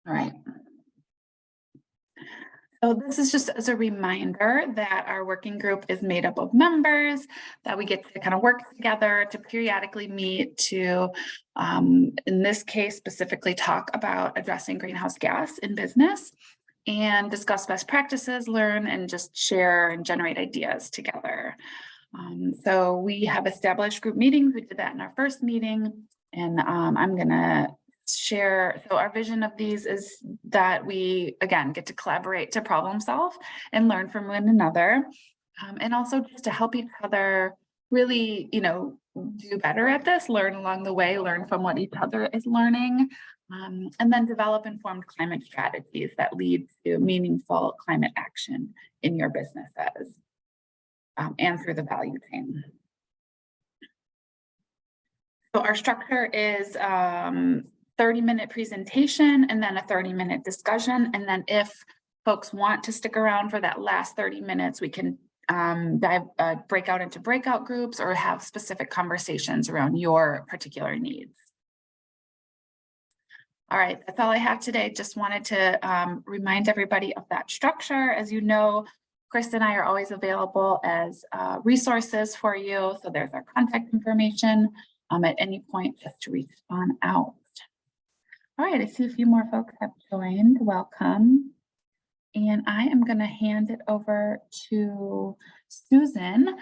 All right. So this is just as a reminder that our working group is made up of members, that we get to kind of work together to periodically meet to, in this case, specifically talk about addressing greenhouse gas in business and discuss best practices, learn, and just share and generate ideas together. So we have established group meetings. We did that in our first meeting, and I'm gonna share. So our vision of these is that we, again, get to collaborate to problem solve and learn from one another, and also just to help each other really, do better at this, learn along the way, learn from what each other is learning, and then develop informed climate strategies that lead to meaningful climate action in your businesses, and through the value chain. So our structure is 30-minute presentation and then a 30-minute discussion. And then if folks want to stick around for that last 30 minutes, we can break out into breakout groups or have specific conversations around your particular needs. All right, that's all I have today. Just wanted to remind everybody of that structure. As you know, Chris and I are always available as resources for you. So there's our contact information at any point just to reach on out. All right, I see a few more folks have joined. Welcome. And I am going to hand it over to Susan.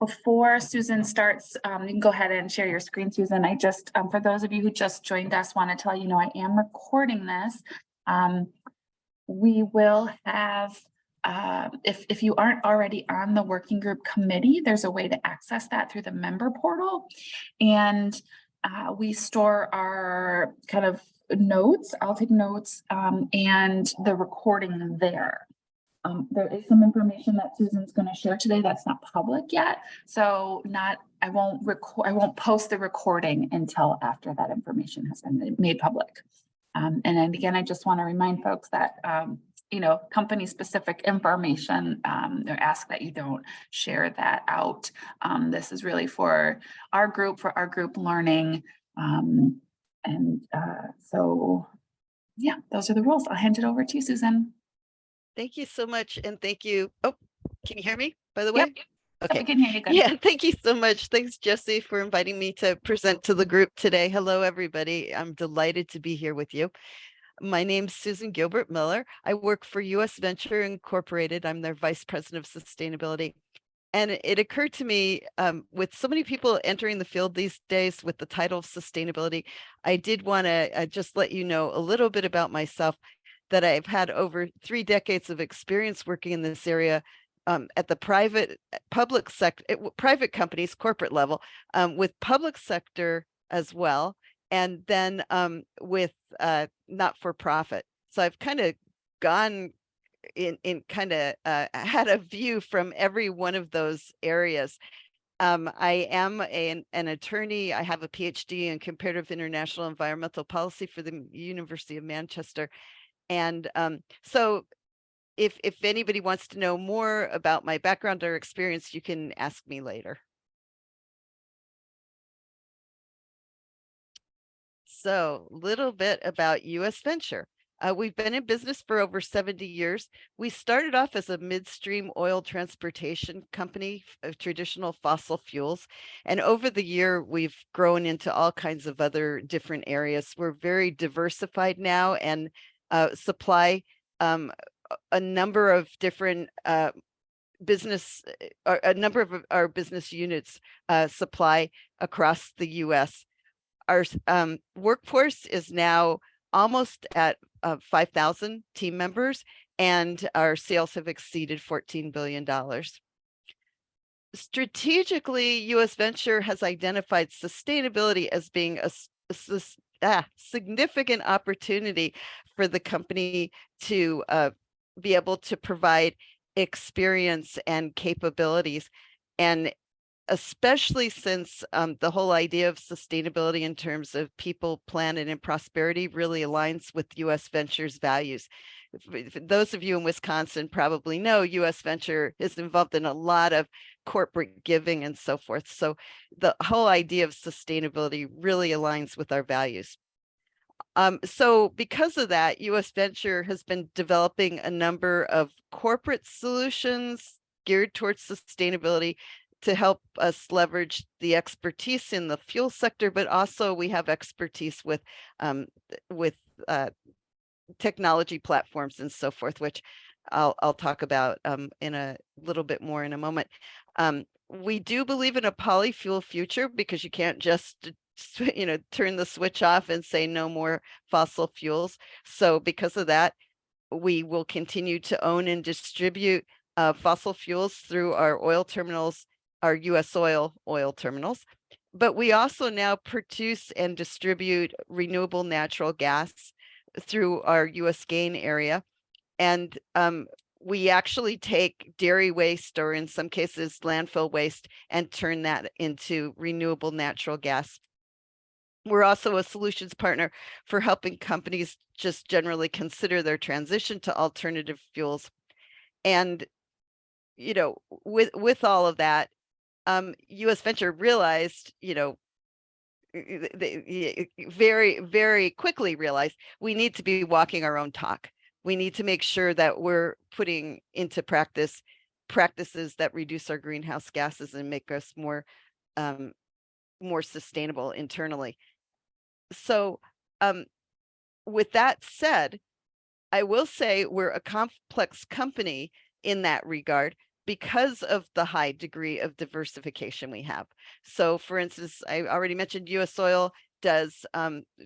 Before Susan starts, you can go ahead and share your screen, Susan. I just, for those of you who just joined us, want to tell you, I am recording this. We will have, if you aren't already on the working group committee, there's a way to access that through the member portal. And we store our kind of notes, I'll take notes, and the recording there. There is some information that Susan's going to share today that's not public yet. So I won't post the recording until after that information has been made public. And then again, I just want to remind folks that, company specific information, they're asked that you don't share that out. This is really for our group learning. So yeah, those are the rules. I'll hand it over to you, Susan. Thank you so much. And thank you. Oh, can you hear me, by the way? Yep. Okay. I can hear you good. Yeah, thank you so much. Thanks, Jessie, for inviting me to present to the group today. Hello, everybody. I'm delighted to be here with you. My name's Susan Gilbert Miller. I work for US Venture Incorporated. I'm their Vice President of Sustainability. And it occurred to me, with so many people entering the field these days with the title of sustainability, I did want to just let you know a little bit about myself, that I've had over 3 decades of experience working in this area at the public sector, private companies, corporate level, with public sector as well, and then with not-for-profit. So I've kind of gone in kind of had a view from every one of those areas. I am an attorney. I have a PhD in comparative international environmental policy for the University of Manchester. And so if anybody wants to know more about my background or experience, you can ask me later. So a little bit about US Venture. We've been in business for over 70 years. We started off as a midstream oil transportation company of traditional fossil fuels. And over the year, we've grown into all kinds of other different areas. We're very diversified now and supply a number of different business, a number of our business units supply across the US. Our workforce is now almost at 5,000 team members, and our sales have exceeded $14 billion. Strategically, US Venture has identified sustainability as being a significant opportunity for the company to be able to provide experience and capabilities. And especially since the whole idea of sustainability in terms of people, planet, and prosperity really aligns with US Venture's values. Those of you in Wisconsin probably know US Venture is involved in a lot of corporate giving and so forth. So the whole idea of sustainability really aligns with our values. So because of that, US Venture has been developing a number of corporate solutions geared towards sustainability to help us leverage the expertise in the fuel sector, but also we have expertise with uh, technology platforms and so forth, which I'll talk about in a little bit more in a moment. We do believe in a polyfuel future because you can't just turn the switch off and say no more fossil fuels. So because of that, we will continue to own and distribute fossil fuels through our oil terminals, our US oil terminals. But we also now produce and distribute renewable natural gas through our US gain area. And we actually take dairy waste, or in some cases landfill waste, and turn that into renewable natural gas. We're also a solutions partner for helping companies just generally consider their transition to alternative fuels. And, with all of that, US Venture realized, they very, very quickly realized we need to be walking our own talk. We need to make sure that we're putting into practice practices that reduce our greenhouse gases and make us more sustainable internally. So with that said, I will say we're a complex company in that regard because of the high degree of diversification we have. So for instance, I already mentioned US Oil does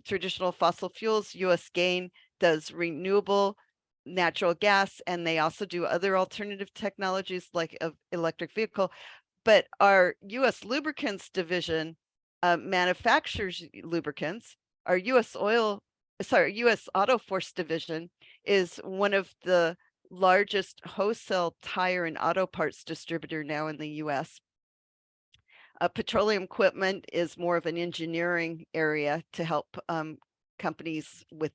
traditional fossil fuels, US Gain does renewable natural gas, and they also do other alternative technologies like electric vehicle. But our US Lubricants division manufactures lubricants. Our US Auto Force division is one of the largest wholesale tire and auto parts distributor now in the US. Petroleum equipment is more of an engineering area to help companies with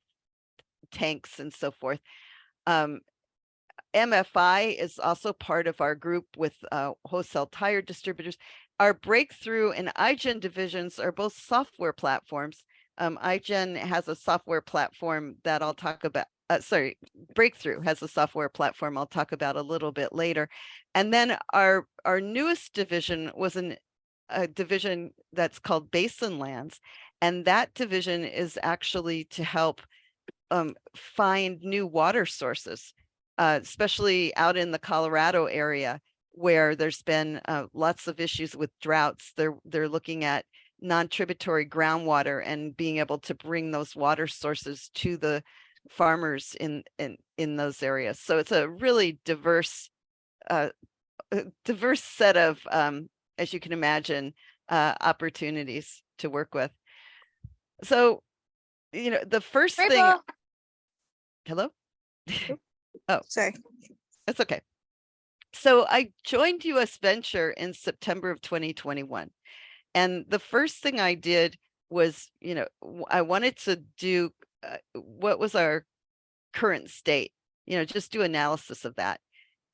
tanks and so forth. MFI is also part of our group with wholesale tire distributors. Our Breakthrough and iGen divisions are both software platforms. iGen has a software platform that I'll talk about. Breakthrough has a software platform I'll talk about a little bit later. And then our newest division was a division that's called Basin Lands. And that division is actually to help find new water sources, especially out in the Colorado area where there's been lots of issues with droughts. They're looking at non-tributary groundwater and being able to bring those water sources to the farmers in those areas. So it's a really diverse set of, as you can imagine, opportunities to work with. So, the first thing. Hello? Oh, sorry. That's okay. So I joined US Venture in September of 2021. And the first thing I did was, I wanted to do what was our current state, just do analysis of that.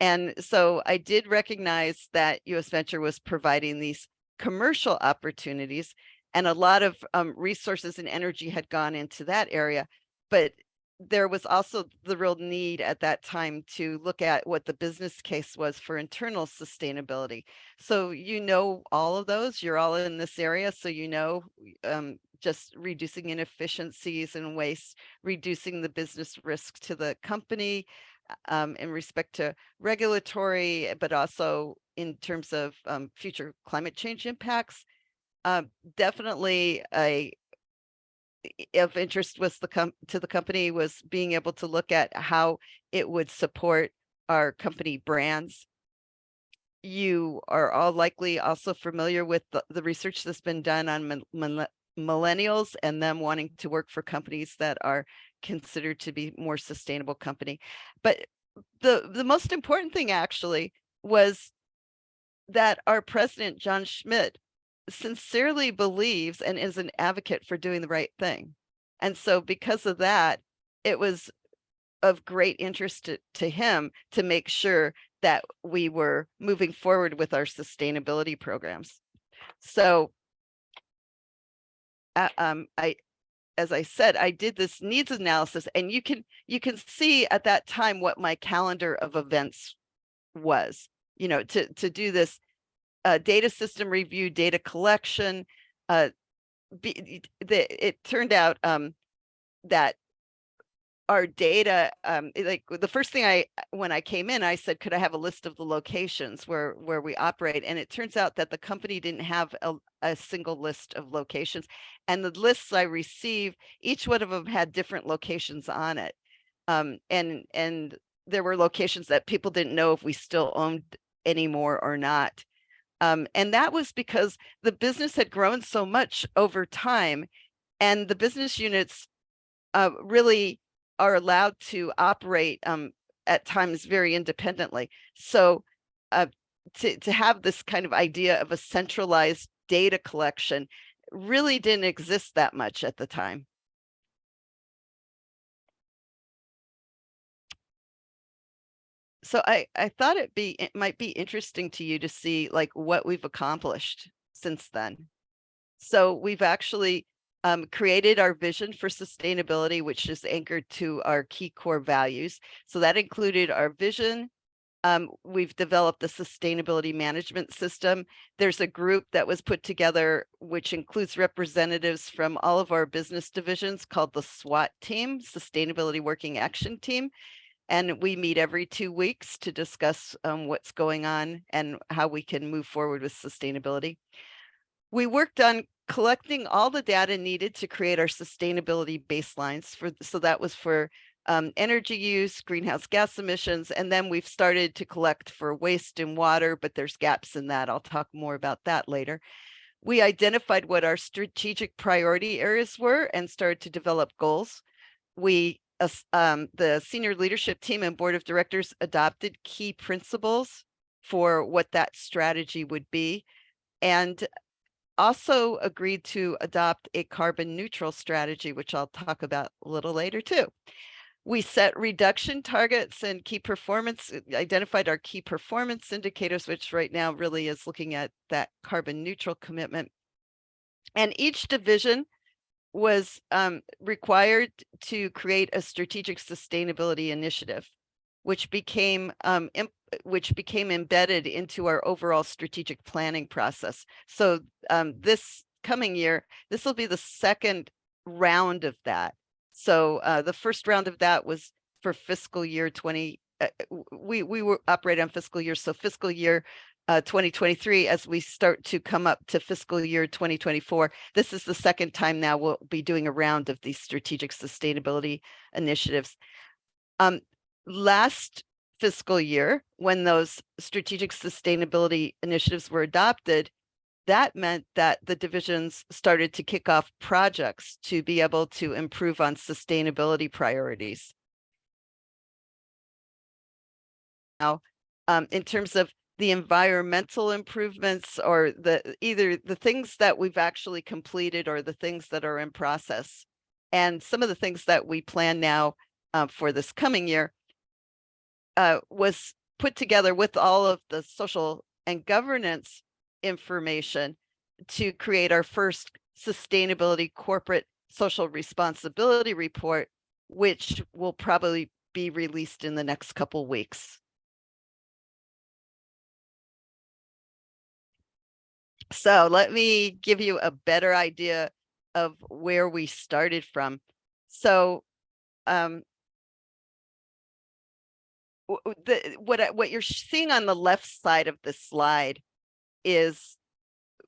And so I did recognize that US Venture was providing these commercial opportunities, and a lot of resources and energy had gone into that area. But there was also the real need at that time to look at what the business case was for internal sustainability. So, all of those, you're all in this area. So, just reducing inefficiencies and waste, reducing the business risk to the company in respect to regulatory, but also in terms of future climate change impacts. Definitely of interest was to the company was being able to look at how it would support our company brands. You are all likely also familiar with the research that's been done on millennials and them wanting to work for companies that are considered to be more sustainable company. But the most important thing actually was that our president, John Schmidt, sincerely believes and is an advocate for doing the right thing. And so because of that, it was of great interest to him to make sure that we were moving forward with our sustainability programs. So as I said, I did this needs analysis, and you can see at that time what my calendar of events was, to do this data system review, data collection. It turned out that our data, like the first thing when I came in, I said, could I have a list of the locations where we operate? And it turns out that the company didn't have a single list of locations. And the lists I received, each one of them had different locations on it. And there were locations that people didn't know if we still owned anymore or not. And that was because the business had grown so much over time, and the business units really are allowed to operate at times very independently. So to have this kind of idea of a centralized data collection really didn't exist that much at the time. So I thought it might be interesting to you to see like what we've accomplished since then. So we've actually created our vision for sustainability, which is anchored to our key core values. So that included our vision. We've developed the sustainability management system. There's a group that was put together, which includes representatives from all of our business divisions, called the SWAT team, Sustainability Working Action Team. And we meet every 2 weeks to discuss what's going on and how we can move forward with sustainability. We worked on collecting all the data needed to create our sustainability baselines so that was for energy use, greenhouse gas emissions, and then we've started to collect for waste and water, but there's gaps in that. I'll talk more about that later. We identified what our strategic priority areas were and started to develop goals. We, the senior leadership team and board of directors, adopted key principles for what that strategy would be, and also agreed to adopt a carbon neutral strategy, which I'll talk about a little later too. We set reduction targets and key performance, identified our key performance indicators, which right now really is looking at that carbon neutral commitment. And each division was required to create a strategic sustainability initiative, which became embedded into our overall strategic planning process. So this coming year, this will be the second round of that. So the first round of that was for fiscal year 20. We were operate on fiscal year, so fiscal year 2023, as we start to come up to fiscal year 2024. This is the second time now we'll be doing a round of these strategic sustainability initiatives. Last fiscal year, when those strategic sustainability initiatives were adopted, that meant that the divisions started to kick off projects to be able to improve on sustainability priorities. Now, in terms of the environmental improvements, or either the things that we've actually completed or the things that are in process, and some of the things that we plan now for this coming year, was put together with all of the social and governance information to create our first sustainability corporate social responsibility report, which will probably be released in the next couple weeks. So let me give you a better idea of where we started from. So what you're seeing on the left side of the slide is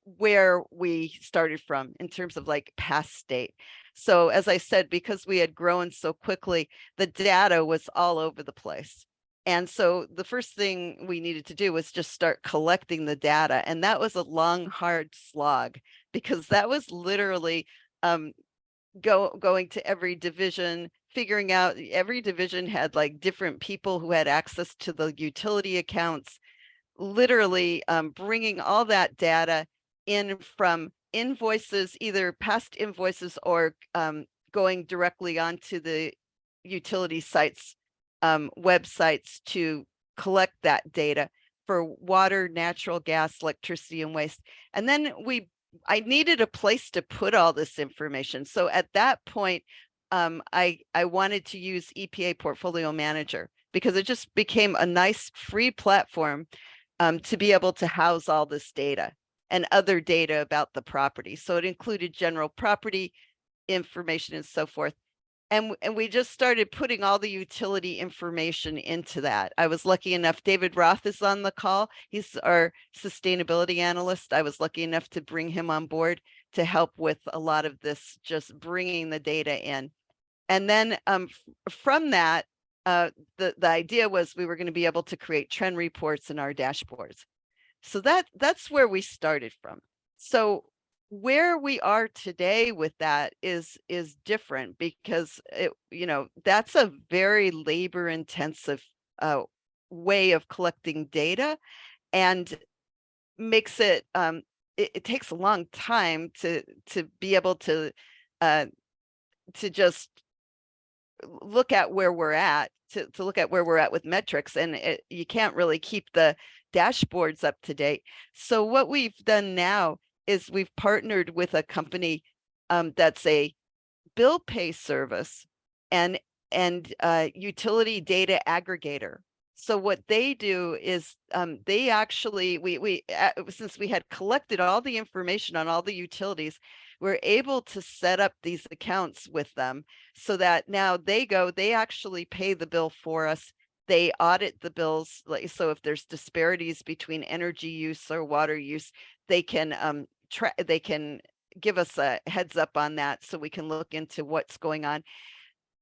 where we started from in terms of like past state. So as I said, because we had grown so quickly, the data was all over the place. And so the first thing we needed to do was just start collecting the data. And that was a long, hard slog, because that was literally going to every division, figuring out every division had like different people who had access to the utility accounts, literally bringing all that data in from invoices, either past invoices or going directly onto the utility sites websites to collect that data for water, natural gas, electricity, and waste. And then we I needed a place to put all this information. So at that point, I wanted to use EPA Portfolio Manager because it just became a nice free platform to be able to house all this data and other data about the property. So it included general property information and so forth. And we just started putting all the utility information into that. I was lucky enough, David Roth is on the call. He's our sustainability analyst. I was lucky enough to bring him on board to help with a lot of this, just bringing the data in. And then from that, the idea was we were going to be able to create trend reports in our dashboards. So that's where we started from. So where we are today with that is different because that's a very labor intensive way of collecting data, and makes it it takes a long time to be able to just look at where we're at, to look at where we're at with metrics, and you can't really keep the dashboards up to date. So what we've done now is we've partnered with a company that's a bill pay service and utility data aggregator. So what they do is they actually, since we had collected all the information on all the utilities, we're able to set up these accounts with them so that now they actually pay the bill for us. They audit the bills. So if there's disparities between energy use or water use, they can they can give us a heads up on that so we can look into what's going on.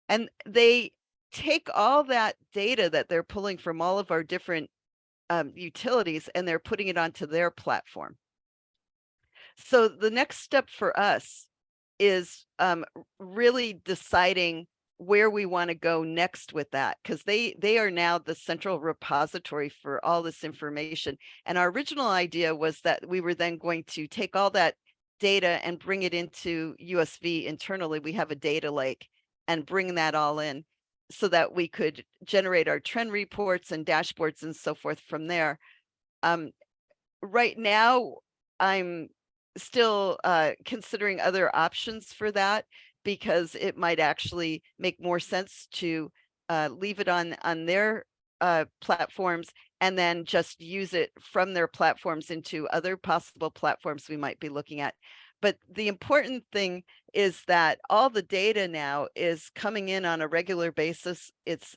And they take all that data that they're pulling from all of our different utilities, and they're putting it onto their platform. So the next step for us is really deciding where we want to go next with that, because they are now the central repository for all this information. And our original idea was that we were then going to take all that data and bring it into USV internally. We have a data lake, and bring that all in so that we could generate our trend reports and dashboards and so forth from there. Right now, I'm still considering other options for that, because it might actually make more sense to leave it on their platforms and then just use it from their platforms into other possible platforms we might be looking at. But the important thing is that all the data now is coming in on a regular basis. It's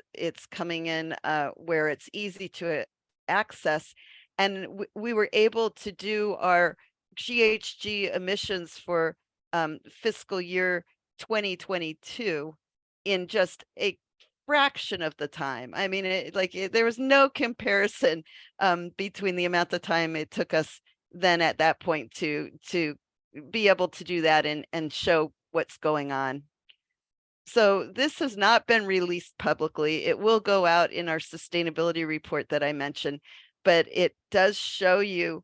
coming in where it's easy to access. And we were able to do our GHG emissions for fiscal year 2022 in just a fraction of the time. I mean, there was no comparison between the amount of time it took us then at that point to be able to do that and show what's going on. So this has not been released publicly. It will go out in our sustainability report that I mentioned, but it does show you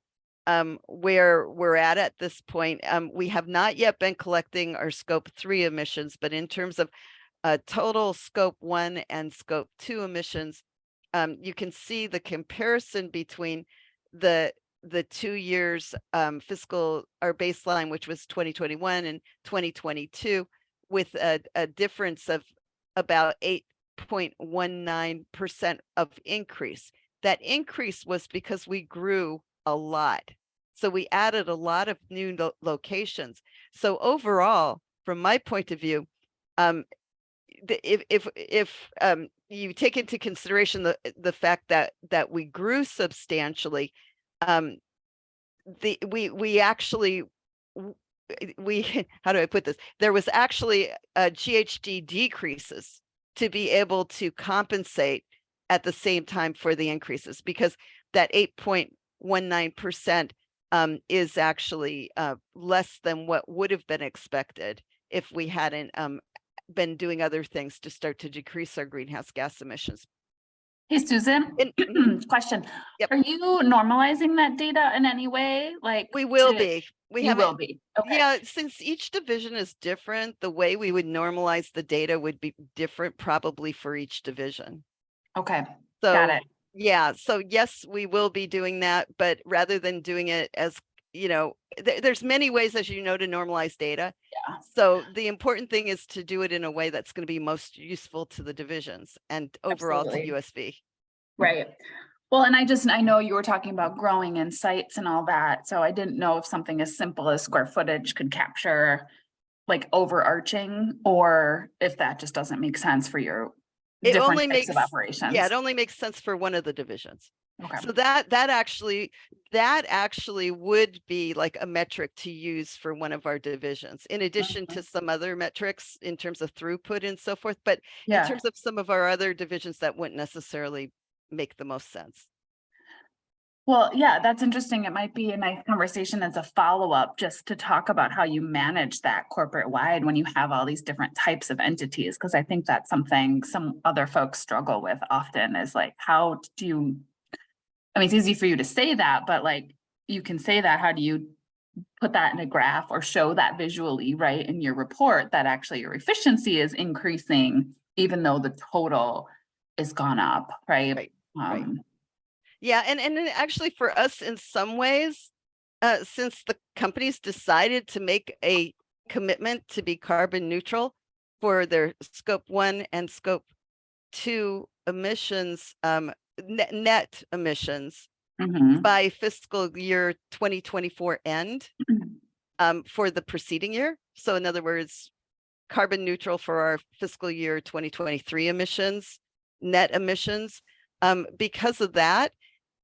where we're at this point. We have not yet been collecting our scope 3 emissions, but in terms of total scope 1 and scope 2 emissions, you can see the comparison between the 2 years fiscal, our baseline, which was 2021 and 2022, with a difference of about 8.19% of increase. That increase was because we grew a lot. So we added a lot of new locations. So overall, from my point of view, if you take into consideration the fact that we grew substantially, we actually how do I put this? There was actually GHG decreases to be able to compensate at the same time for the increases, because that 8.19% is actually less than what would have been expected if we hadn't been doing other things to start to decrease our greenhouse gas emissions. Hey, Susan, question. Yep. Are you normalizing that data in any way? Like we will be. You will be. Okay. Yeah, since each division is different, the way we would normalize the data would be different probably for each division. Okay. So, got it. Yeah, so yes, we will be doing that, but rather than doing it as there's many ways, as you know, to normalize data. Yeah. So the important thing is to do it in a way that's going to be most useful to the divisions and overall to Absolutely. USB. Right. Well, and I know you were talking about growing in sites and all that, so I didn't know if something as simple as square footage could capture like overarching, or if that just doesn't make sense for your It different only types of makes, yeah, operations. it only makes sense for one of the divisions. Okay. So that actually would be like a metric to use for one of our divisions, in addition to Mhm. some other metrics in terms of throughput and so forth. But in Yeah. terms of some of our other divisions, that wouldn't necessarily make the most sense. Well, yeah, that's interesting. It might be a nice conversation as a follow-up just to talk about how you manage that corporate wide when you have all these different types of entities. Cause I think that's something some other folks struggle with often is like, how do you, I mean, it's easy for you to say that, but like, you can say that, how do you put that in a graph or show that visually, right, in your report that actually your efficiency is increasing, even though the total is gone up, right? Right. Right. Um, Yeah, and then actually for us in some ways, since the companies decided to make a commitment to be carbon neutral for their scope 1 and scope 2 emissions, net emissions mhm. by fiscal year 2024 end, for the preceding year. So in other words, carbon neutral for our fiscal year 2023 emissions, net emissions. Because of that,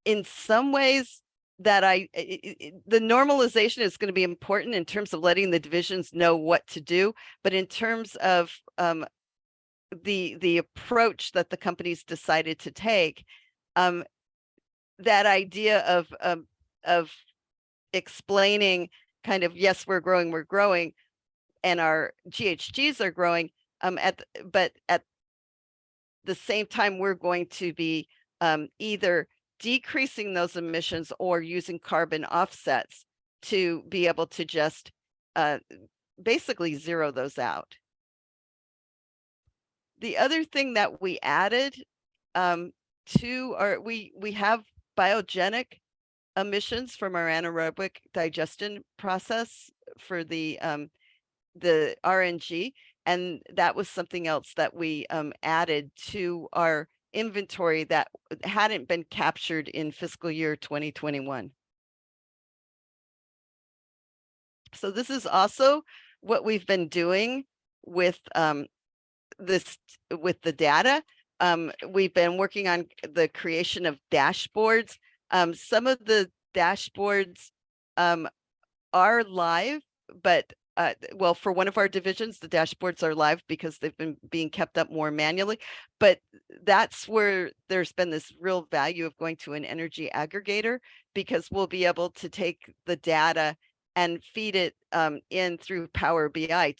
in some ways the normalization is going to be important in terms of letting the divisions know what to do. But in terms of the approach that the companies decided to take, that idea of explaining kind of, yes, we're growing, and our GHGs are growing, but at the same time, we're going to be either decreasing those emissions or using carbon offsets to be able to just basically zero those out. The other thing that we added to our, we have biogenic emissions from our anaerobic digestion process for the RNG. And that was something else that we added to our inventory that hadn't been captured in fiscal year 2021. So this is also what we've been doing with with the data. We've been working on the creation of dashboards. Some of the dashboards are live, but well, for one of our divisions, the dashboards are live because they've been being kept up more manually. But that's where there's been this real value of going to an energy aggregator, because we'll be able to take the data and feed it in through Power BI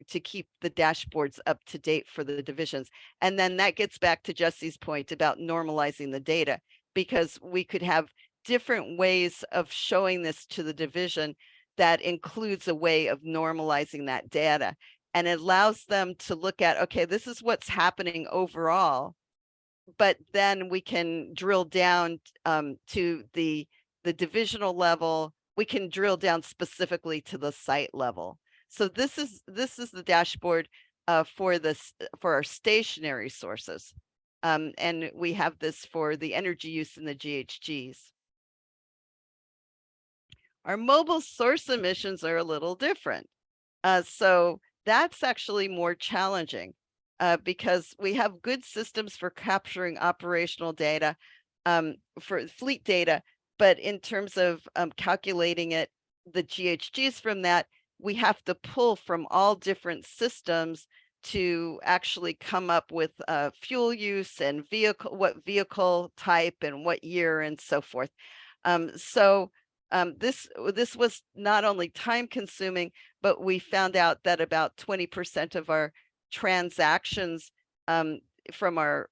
to keep the dashboards up to date for the divisions. And then that gets back to Jesse's point about normalizing the data, because we could have different ways of showing this to the division that includes a way of normalizing that data, and it allows them to look at, okay, this is what's happening overall, but then we can drill down to the divisional level. We can drill down specifically to the site level. So this is the dashboard for our stationary sources, and we have this for the energy use in the GHGs. Our mobile source emissions are a little different. So that's actually more challenging because we have good systems for capturing operational data, for fleet data, but in terms of calculating it, the GHGs from that, we have to pull from all different systems to actually come up with fuel use and what vehicle type and what year and so forth. This was not only time consuming, but we found out that about 20% of our transactions from our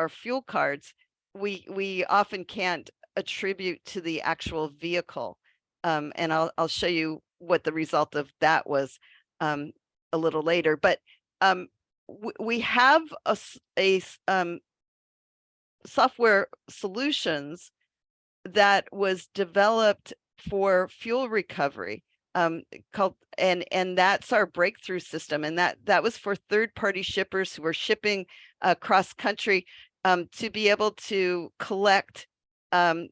fuel cards, we often can't attribute to the actual vehicle. And I'll show you what the result of that was a little later. But we have a software solutions that was developed for fuel recovery, called, and that's our breakthrough system. And that was for third-party shippers who were shipping across country, to be able to collect, when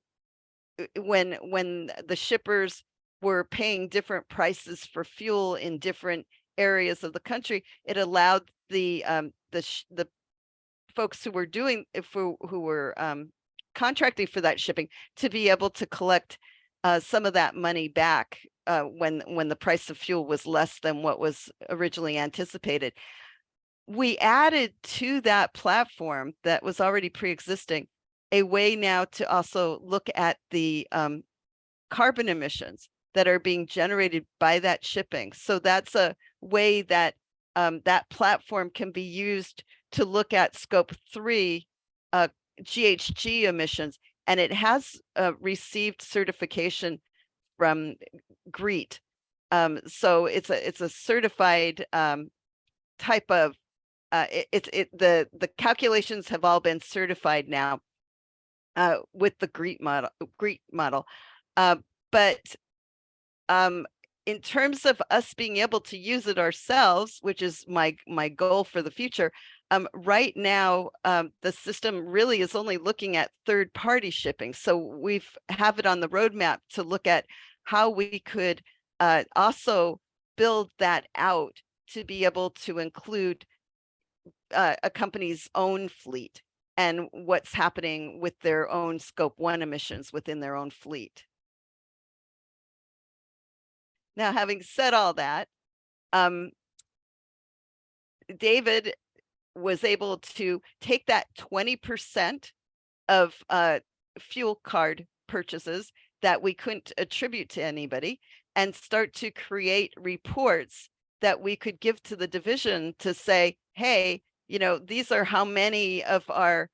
the shippers were paying different prices for fuel in different areas of the country. It allowed the folks who were doing, who were contracting for that shipping, to be able to collect some of that money back when the price of fuel was less than what was originally anticipated. We added to that platform that was already pre-existing a way now to also look at the carbon emissions that are being generated by that shipping. So that's a way that that platform can be used to look at scope 3 GHG emissions, and it has received certification from GREET. So it's a certified type of the calculations have all been certified now with the GREET model. But in terms of us being able to use it ourselves, which is my goal for the future, right now the system really is only looking at third-party shipping. So we've have it on the roadmap to look at how we could also build that out to be able to include a company's own fleet and what's happening with their own scope 1 emissions within their own fleet. Now, having said all that, David was able to take that 20% of fuel card purchases that we couldn't attribute to anybody and start to create reports that we could give to the division to say, hey, you know, these are how many of our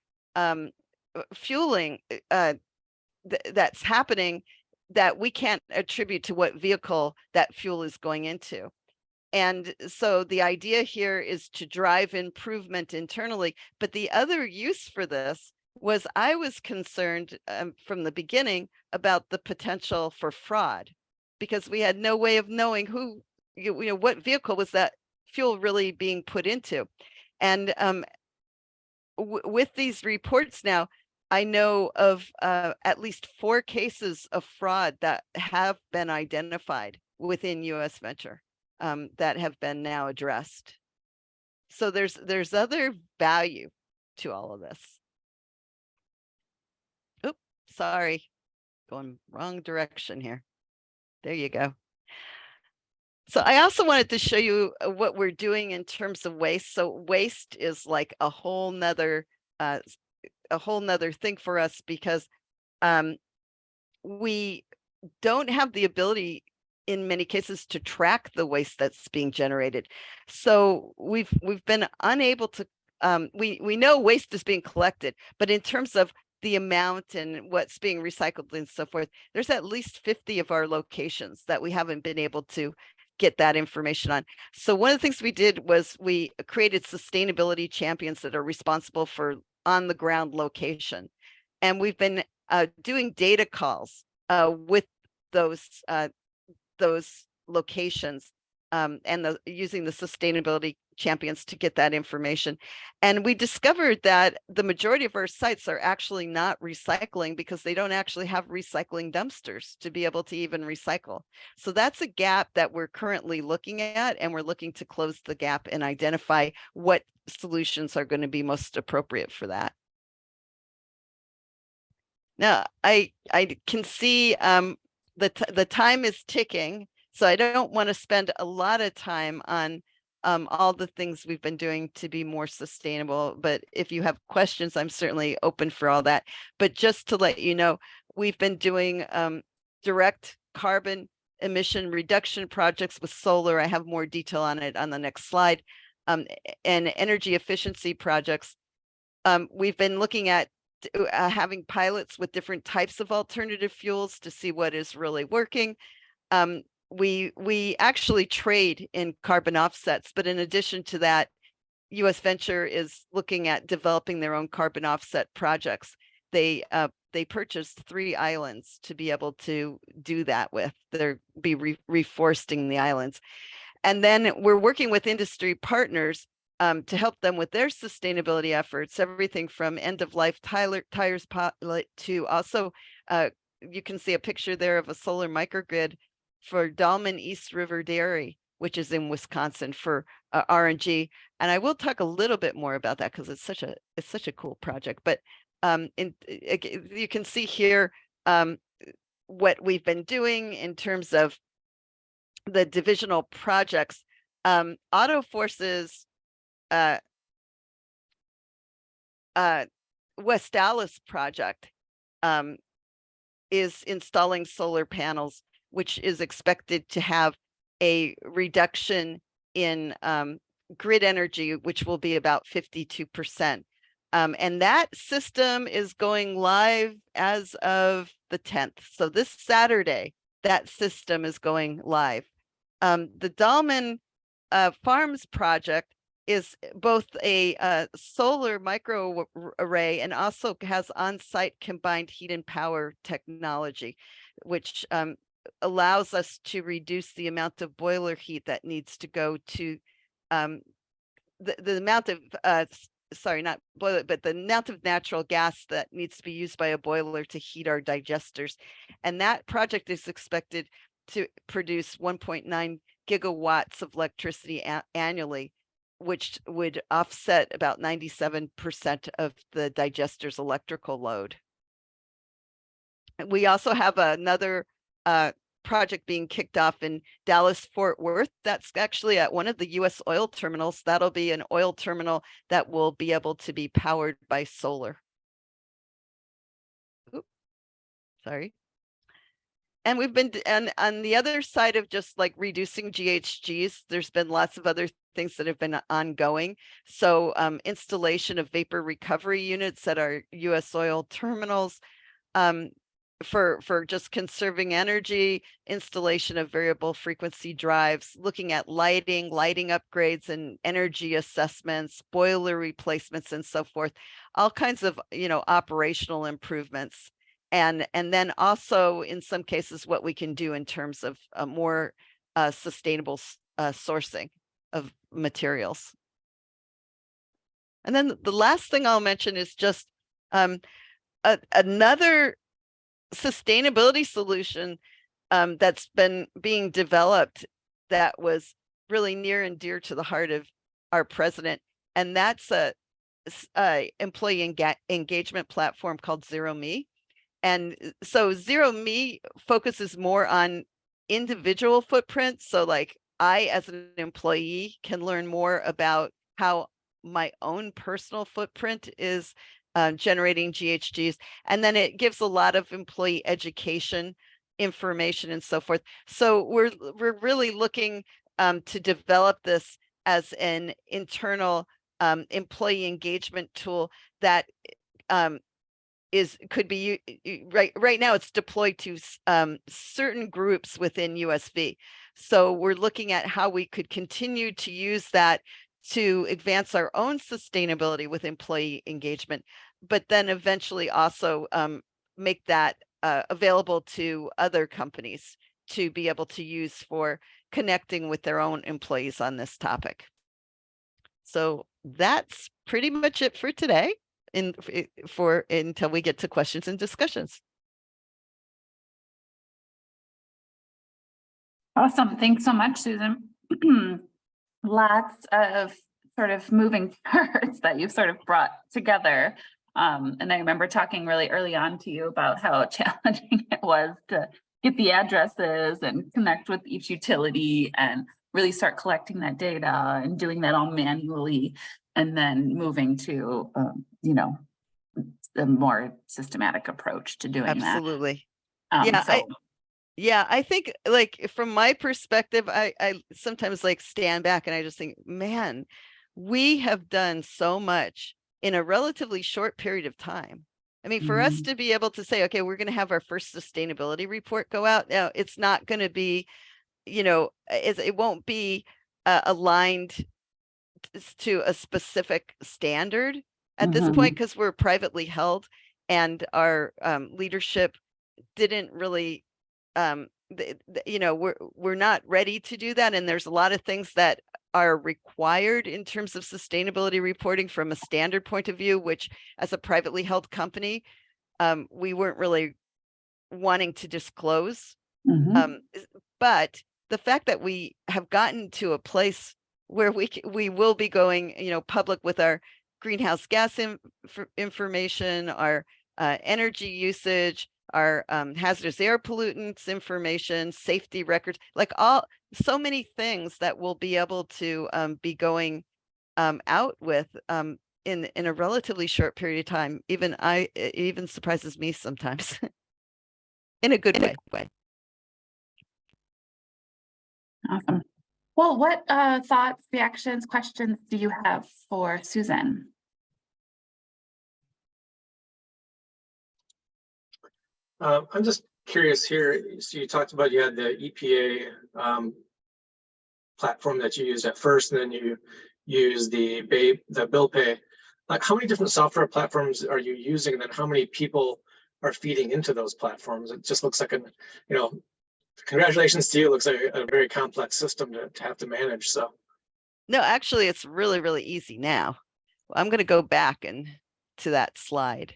fueling that's happening that we can't attribute to what vehicle that fuel is going into. And so the idea here is to drive improvement internally. But the other use for this was I was concerned from the beginning about the potential for fraud, because we had no way of knowing who, you know, what vehicle was that fuel really being put into. And with these reports now, I know of at least 4 cases of fraud that have been identified within US Venture that have been now addressed. So there's other value to all of this. Oops, sorry, going wrong direction here. There you go. So I also wanted to show you what we're doing in terms of waste. So waste is like a whole nother thing for us, because we don't have the ability in many cases to track the waste that's being generated. So we've been unable to, we know waste is being collected, but in terms of the amount and what's being recycled and so forth, there's at least 50 of our locations that we haven't been able to get that information on. So one of the things we did was we created sustainability champions that are responsible for on the ground location. And we've been doing data calls with those locations and using the sustainability champions to get that information. And we discovered that the majority of our sites are actually not recycling because they don't actually have recycling dumpsters to be able to even recycle. So that's a gap that we're currently looking at, and we're looking to close the gap and identify what solutions are going to be most appropriate for that. Now, I can see the time is ticking, so I don't want to spend a lot of time on all the things we've been doing to be more sustainable. But if you have questions, I'm certainly open for all that. But just to let you know, we've been doing direct carbon emission reduction projects with solar. I have more detail on it on the next slide. And energy efficiency projects. We've been looking at having pilots with different types of alternative fuels to see what is really working. We actually trade in carbon offsets, but in addition to that, US Venture is looking at developing their own carbon offset projects. they purchased 3 islands to be able to do that with. They're reforesting the islands. And then we're working with industry partners to help them with their sustainability efforts, everything from end of life tires pilot to also, you can see a picture there of a solar microgrid for Dahlman East River Dairy, which is in Wisconsin, for RNG. And I will talk a little bit more about that because it's such a cool project. But you can see here what we've been doing in terms of the divisional projects. Auto Forces West Dallas project is installing solar panels, which is expected to have a reduction in grid energy, which will be about 52%. And that system is going live as of the 10th. So this Saturday, that system is going live. The Dahlman Farms project is both a solar micro array and also has on-site combined heat and power technology, which allows us to reduce the amount of boiler heat that needs to go to the amount of sorry, not boiler, but the amount of natural gas that needs to be used by a boiler to heat our digesters. And that project is expected to produce 1.9 gigawatts of electricity annually, which would offset about 97% of the digester's electrical load. We also have another project being kicked off in Dallas Fort Worth. That's actually at one of the US oil terminals. That'll be an oil terminal that will be able to be powered by solar. Oops, sorry. And we've been, and on the other side of just like reducing GHGs, there's been lots of other things that have been ongoing. So installation of vapor recovery units at our US oil terminals, for just conserving energy, installation of variable frequency drives, looking at lighting upgrades and energy assessments, boiler replacements, and so forth, all kinds of, operational improvements. And then also in some cases, what we can do in terms of a more sustainable sourcing of materials. And then the last thing I'll mention is just another sustainability solution that's been being developed that was really near and dear to the heart of our president. And that's a employee engagement platform called Zero Me. And so Zero Me focuses more on individual footprints. So like I, as an employee, can learn more about how my own personal footprint is generating GHGs. And then it gives a lot of employee education information and so forth. So we're really looking to develop this as an internal employee engagement tool that could be right now it's deployed to certain groups within USV. So we're looking at how we could continue to use that to advance our own sustainability with employee engagement, but then eventually also make that available to other companies to be able to use for connecting with their own employees on this topic. So that's pretty much it for today, until we get to questions and discussions. Awesome. Thanks so much, Susan. Lots of sort of moving parts that you've sort of brought together. And I remember talking really early on to you about how challenging it was to get the addresses and connect with each utility and really start collecting that data and doing that all manually, and then moving to, a more systematic approach to doing Absolutely. that. Yeah, I think like from my perspective, I sometimes like stand back and I just think, man, we have done so much in a relatively short period of time. I mean, for us to be able to say, okay, we're going to have our first sustainability report go out. Now, it's not going to be, it won't be aligned to a specific standard at this point because we're privately held. and our leadership didn't really, we're not ready to do that. And there's a lot of things that are required in terms of sustainability reporting from a standard point of view, which as a privately held company, we weren't really wanting to disclose. But the fact that we have gotten to a place where we will be going, public with our greenhouse gas information, our energy usage, our hazardous air pollutants information, safety records, like so many things that we'll be able to be going out with in a relatively short period of time. It even surprises me sometimes in a good way. Awesome. Well, what thoughts, reactions, questions do you have for Susan? I'm just curious here. So you talked about you had the EPA platform that you used at first, and then you use the bill pay. Like, how many different software platforms are you using, and then how many people are feeding into those platforms? It just looks like congratulations to you. It looks like a very complex system to have to manage. So no, actually, it's really, really easy now. I'm going to go back to that slide.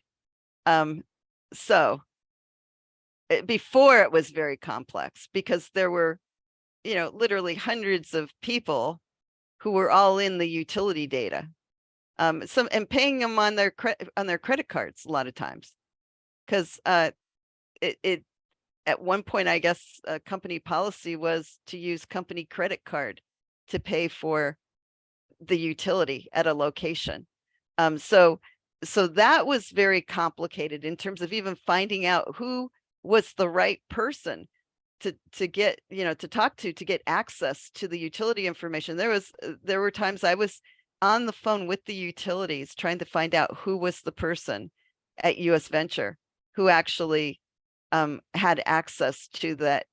Before it was very complex because there were, literally hundreds of people who were all in the utility data, and paying them on their credit cards a lot of times, because it at one point, I guess, company policy was to use company credit card to pay for the utility at a location. So that was very complicated in terms of even finding out who was the right person to get, to talk to get access to the utility information. There were times I was on the phone with the utilities trying to find out who was the person at US Venture who actually had access to that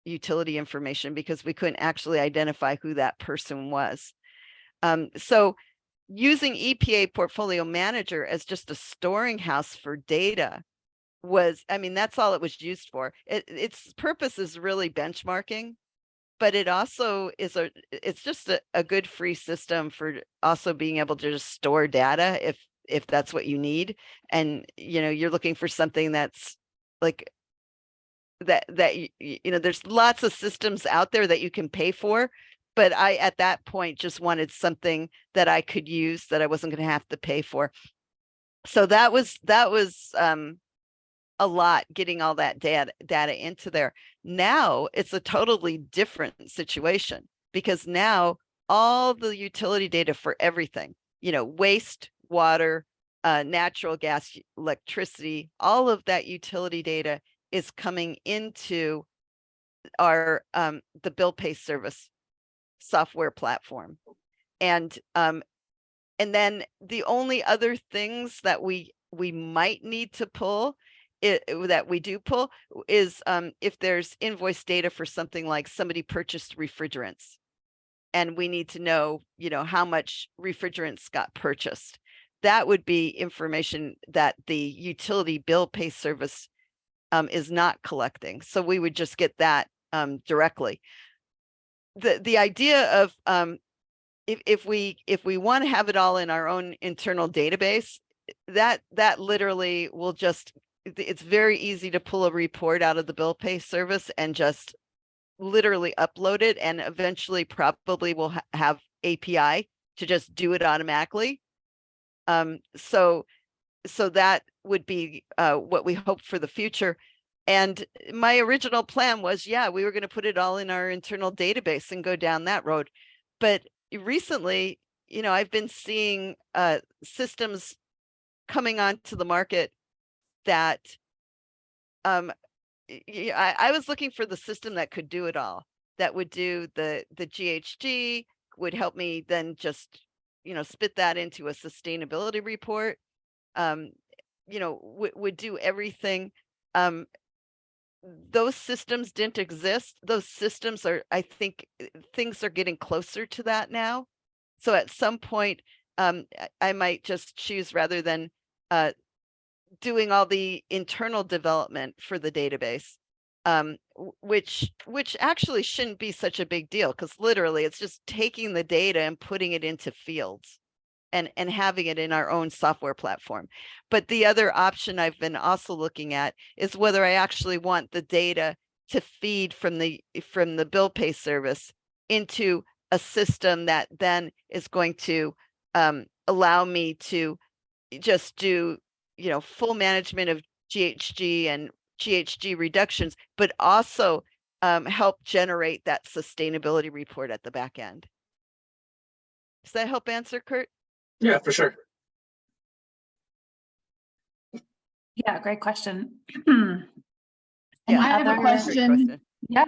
utility information, because we couldn't actually identify who that person was. So using EPA Portfolio Manager as just a storing house for data that's all it was used for. Its purpose is really benchmarking, but it also it's just a good free system for also being able to just store data if that's what you need. And, you're looking for something that's like that, there's lots of systems out there that you can pay for, but I, at that point, just wanted something that I could use that I wasn't going to have to pay for. So that was a lot, getting all that data into there. Now it's a totally different situation, because now all the utility data for everything, waste, water, natural gas, electricity, all of that utility data is coming into our the bill pay service software platform. And then the only other things that we might need to pull that we do pull is if there's invoice data for something like somebody purchased refrigerants and we need to know, how much refrigerants got purchased. That would be information that the utility bill pay service is not collecting. So we would just get that directly. The idea of if we want to have it all in our own internal database, that literally will just, it's very easy to pull a report out of the bill pay service and just literally upload it, and eventually probably will have API to just do it automatically. So that would be what we hope for the future. And my original plan was, we were going to put it all in our internal database and go down that road. But recently, I've been seeing systems coming onto the market that I was looking for the system that could do it all, that would do the GHG, would help me then just, spit that into a sustainability report, would do everything. Those systems didn't exist. Those systems I think things are getting closer to that now. So at some point, I might just choose, rather than doing all the internal development for the database, which actually shouldn't be such a big deal, because literally it's just taking the data and putting it into fields and having it in our own software platform. But the other option I've been also looking at is whether I actually want the data to feed from the bill pay service into a system that then is going to allow me to just do, full management of GHG and GHG reductions, but also help generate that sustainability report at the back end. Does that help answer, Kurt? Yeah, for sure. Yeah, great question. Yeah, I have a question. Yeah.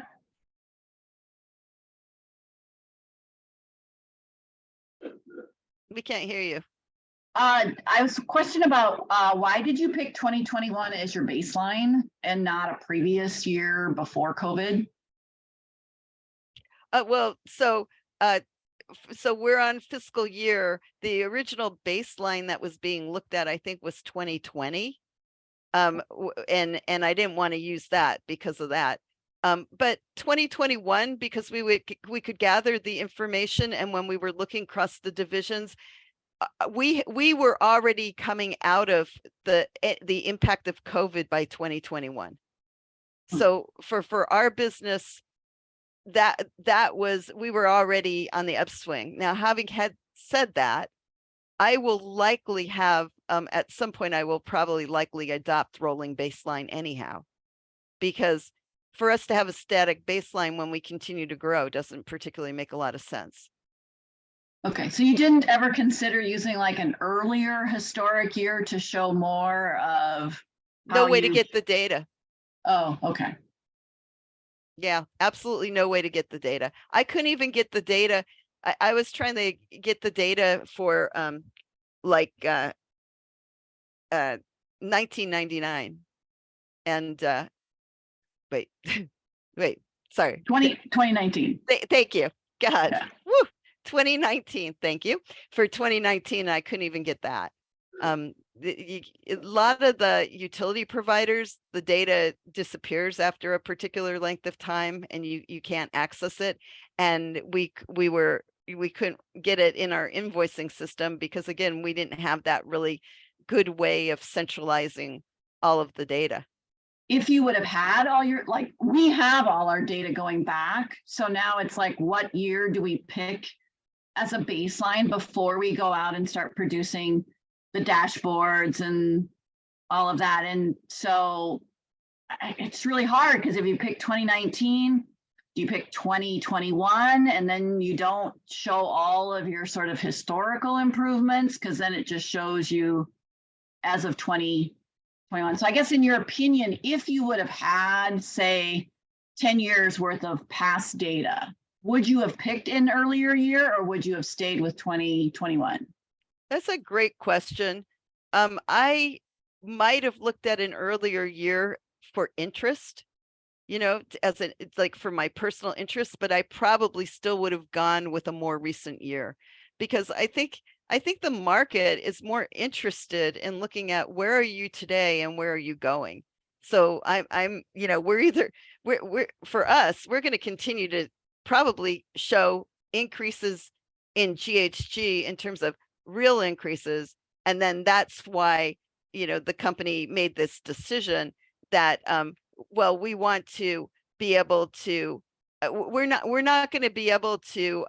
We can't hear you. I was a question about why did you pick 2021 as your baseline and not a previous year before COVID? Well, so we're on fiscal year. The original baseline that was being looked at, I think, was 2020. And I didn't want to use that because of that. But 2021, because we could gather the information, and when we were looking across the divisions, we were already coming out of the impact of COVID by 2021. So for our business, that was, we were already on the upswing. Now, having said that, I will likely have at some point I will probably likely adopt rolling baseline anyhow, because for us to have a static baseline when we continue to grow doesn't particularly make a lot of sense. Okay, so you didn't ever consider using like an earlier historic year to show more of No way to get the data. Oh, okay. Yeah, absolutely no way to get the data. I couldn't even get the data. I was trying to get the data for 1999. And wait, sorry. 2019. Thank you. God. Yeah. Woo, 2019. Thank you. For 2019, I couldn't even get that. A lot of the utility providers, the data disappears after a particular length of time and you can't access it. And we couldn't get it in our invoicing system because, again, we didn't have that really good way of centralizing all of the data. If you would have had all your, like, we have all our data going back. So now it's like, what year do we pick as a baseline before we go out and start producing the dashboards and all of that? And so it's really hard because if you pick 2019, you pick 2021, and then you don't show all of your sort of historical improvements, because then it just shows you as of 2021. So I guess in your opinion, if you would have had, say, 10 years worth of past data, would you have picked an earlier year or would you have stayed with 2021? That's a great question. I might have looked at an earlier year for interest, as like for my personal interest, but I probably still would have gone with a more recent year, because I think the market is more interested in looking at where are you today and where are you going. So we're for us, we're going to continue to probably show increases in GHG in terms of real increases. And then that's why, the company made this decision that, we want to be able to, we're not going to be able to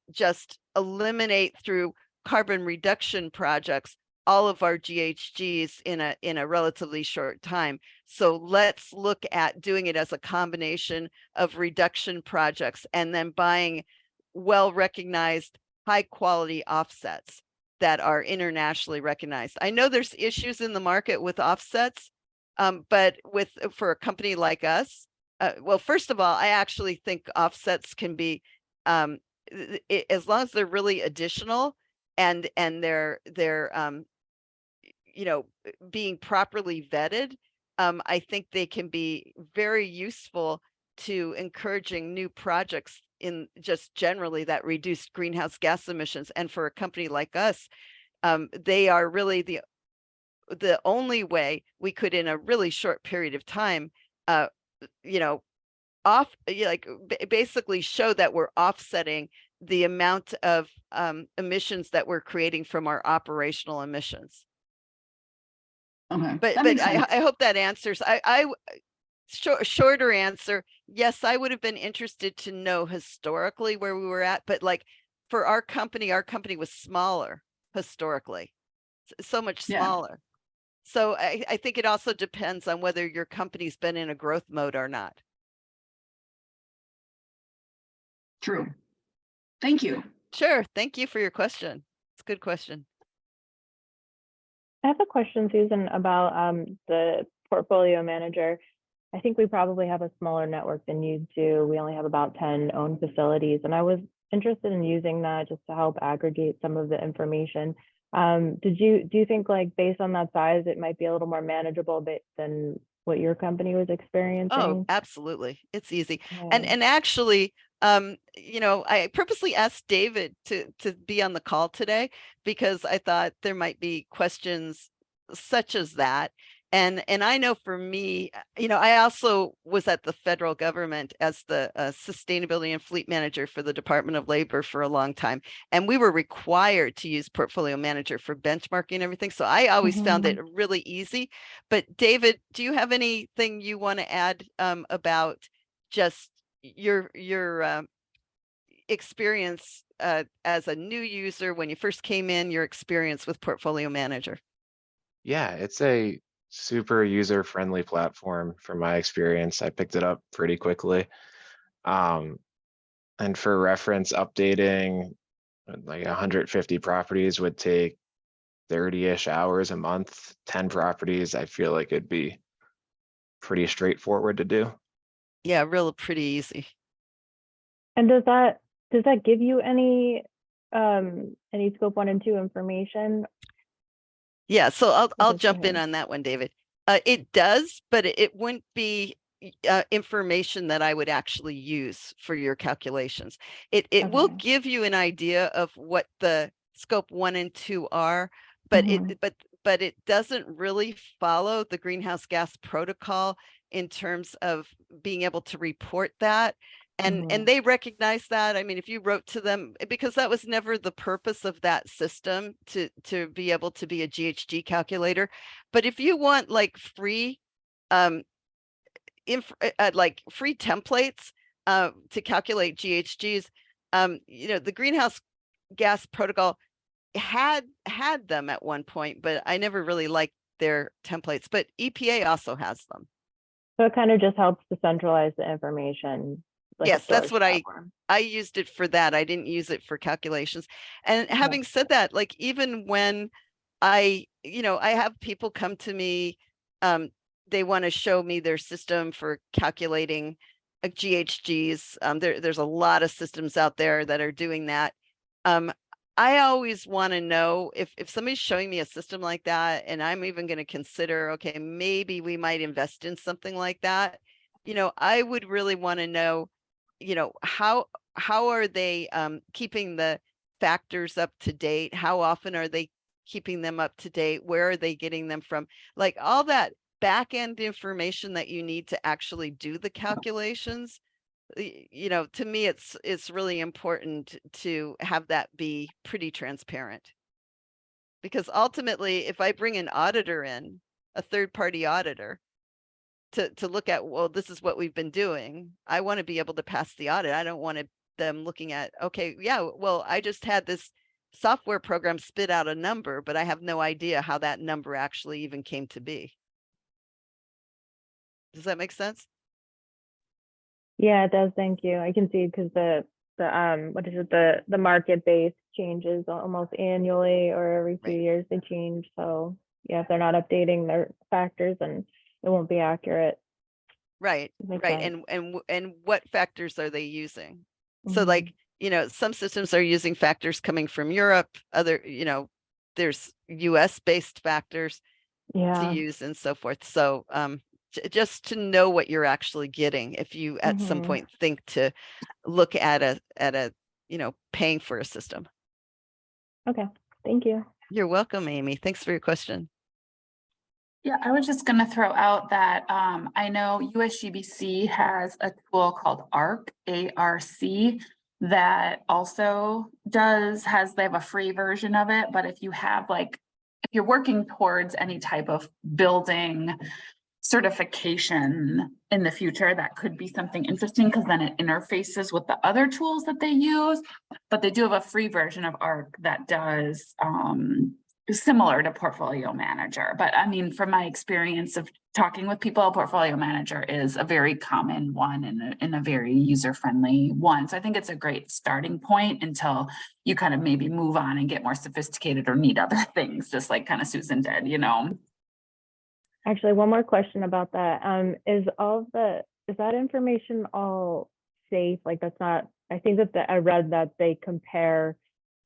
just eliminate through carbon reduction projects all of our GHGs in a relatively short time. So let's look at doing it as a combination of reduction projects and then buying well-recognized, high-quality offsets that are internationally recognized. I know there's issues in the market with offsets, but for a company like us, well, first of all, I actually think offsets can be, as long as they're really additional and they're being properly vetted, I think they can be very useful to encouraging new projects in just generally that reduced greenhouse gas emissions. And for a company like us, they are really the only way we could, in a really short period of time, you know, basically show that we're offsetting the amount of emissions that we're creating from our operational emissions. Okay. But that makes sense. I hope that answers. Shorter answer, yes, I would have been interested to know historically where we were at, but like for our company was smaller historically, so much Yeah. smaller. So I think it also depends on whether your company's been in a growth mode or not. True. Thank you. Sure. Thank you for your question. It's a good question. I have a question, Susan, about the portfolio manager. I think we probably have a smaller network than you do. We only have about 10 owned facilities, and I was interested in using that just to help aggregate some of the information. Do you think, like, based on that size, it might be a little more manageable than what your company was experiencing? Oh, absolutely. It's easy. Yeah. And actually, I purposely asked David to be on the call today because I thought there might be questions such as that. And I know for me, I also was at the federal government as the sustainability and fleet manager for the Department of Labor for a long time. And we were required to use Portfolio Manager for benchmarking and everything. So I always found it really easy. But David, do you have anything you want to add about just your experience as a new user when you first came in, your experience with Portfolio Manager? Yeah, it's a super user-friendly platform from my experience. I picked it up pretty quickly. And for reference, updating like 150 properties would take 30-ish hours a month. 10 properties, I feel like it'd be pretty straightforward to do. Yeah, pretty easy. And does that give you any scope 1 and 2 information? Yeah, so I'll Just jump in ahead. on that one, David. It does, but it wouldn't be information that I would actually use for your calculations. It will Okay. give you an idea of what the scope 1 and 2 are, but it doesn't really follow the greenhouse gas protocol in terms of being able to report that. And they recognize that. I mean, if you wrote to them, because that was never the purpose of that system to be able to be a GHG calculator. But if you want like free free templates to calculate GHGs, the greenhouse gas protocol had them at one point, but I never really liked their templates. But EPA also has them. So it kind of just helps to centralize the information. Like yes, that's what platform. I used it for that. I didn't use it for calculations. And having said that, like even when I have people come to me, they want to show me their system for calculating GHGs. There's a lot of systems out there that are doing that. I always want to know if somebody's showing me a system like that, and I'm even going to consider, okay, maybe we might invest in something like that. I would really want to know, how are they keeping the factors up to date? How often are they keeping them up to date? Where are they getting them from? Like all that back end information that you need to actually do the calculations. To me, it's really important to have that be pretty transparent. Because ultimately, if I bring an auditor in, a third-party auditor, to look at, well, this is what we've been doing, I want to be able to pass the audit. I don't want them looking at, okay, yeah, well, I just had this software program spit out a number, but I have no idea how that number actually even came to be. Does that make sense? Yeah, it does. Thank you. I can see because the market base changes almost annually or every few years they change. So yeah, if they're not updating their factors, then it won't be accurate. Right. Sense. And what factors are they using? So like, some systems are using factors coming from Europe, other, there's US based factors to use and so forth. So just to know what you're actually getting if you at some point think to look at a paying for a system. Okay, thank you. You're welcome, Amy. Thanks for your question. Yeah, I was just gonna throw out that I know USGBC has a tool called ARC, A-R-C, that also they have a free version of it, but if you have like, if you're working towards any type of building certification in the future, that could be something interesting because then it interfaces with the other tools that they use. But they do have a free version of ARC that does similar to Portfolio Manager. But I mean, from my experience of talking with people, Portfolio Manager is a very common one and a very user-friendly one. So I think it's a great starting point until you kind of maybe move on and get more sophisticated or need other things, just like kind of Susan did, you know. Actually, one more question about that. Is that information all safe? Like that's not, I think that I read that they compare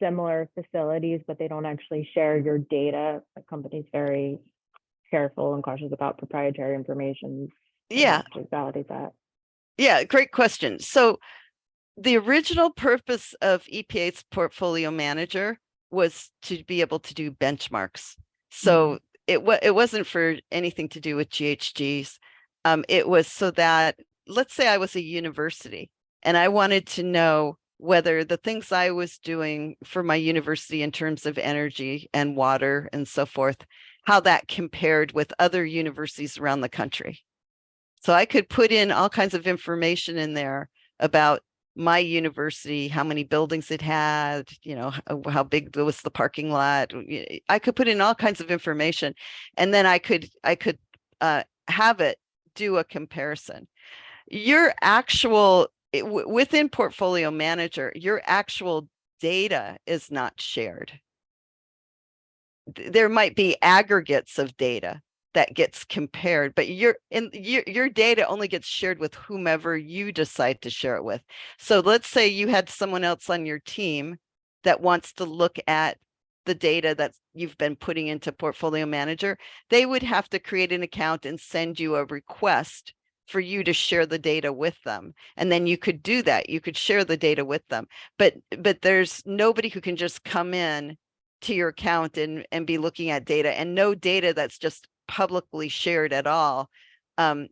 similar facilities, but they don't actually share your data. The company's very careful and cautious about proprietary information. Yeah. To validate that. Yeah, great question. So the original purpose of EPA's Portfolio Manager was to be able to do benchmarks. So it wasn't for anything to do with GHGs. It was so that, let's say I was a university and I wanted to know whether the things I was doing for my university in terms of energy and water and so forth, how that compared with other universities around the country. So I could put in all kinds of information in there about my university, how many buildings it had, you know, how big was the parking lot. I could put in all kinds of information, and then I could have it do a comparison. Your actual within Portfolio Manager, your actual data is not shared. There might be aggregates of data that gets compared, but your data only gets shared with whomever you decide to share it with. So let's say you had someone else on your team that wants to look at the data that you've been putting into Portfolio Manager. They would have to create an account and send you a request for you to share the data with them. And then you could do that. You could share the data with them, but there's nobody who can just come in to your account and be looking at data, and no data that's just publicly shared at all. The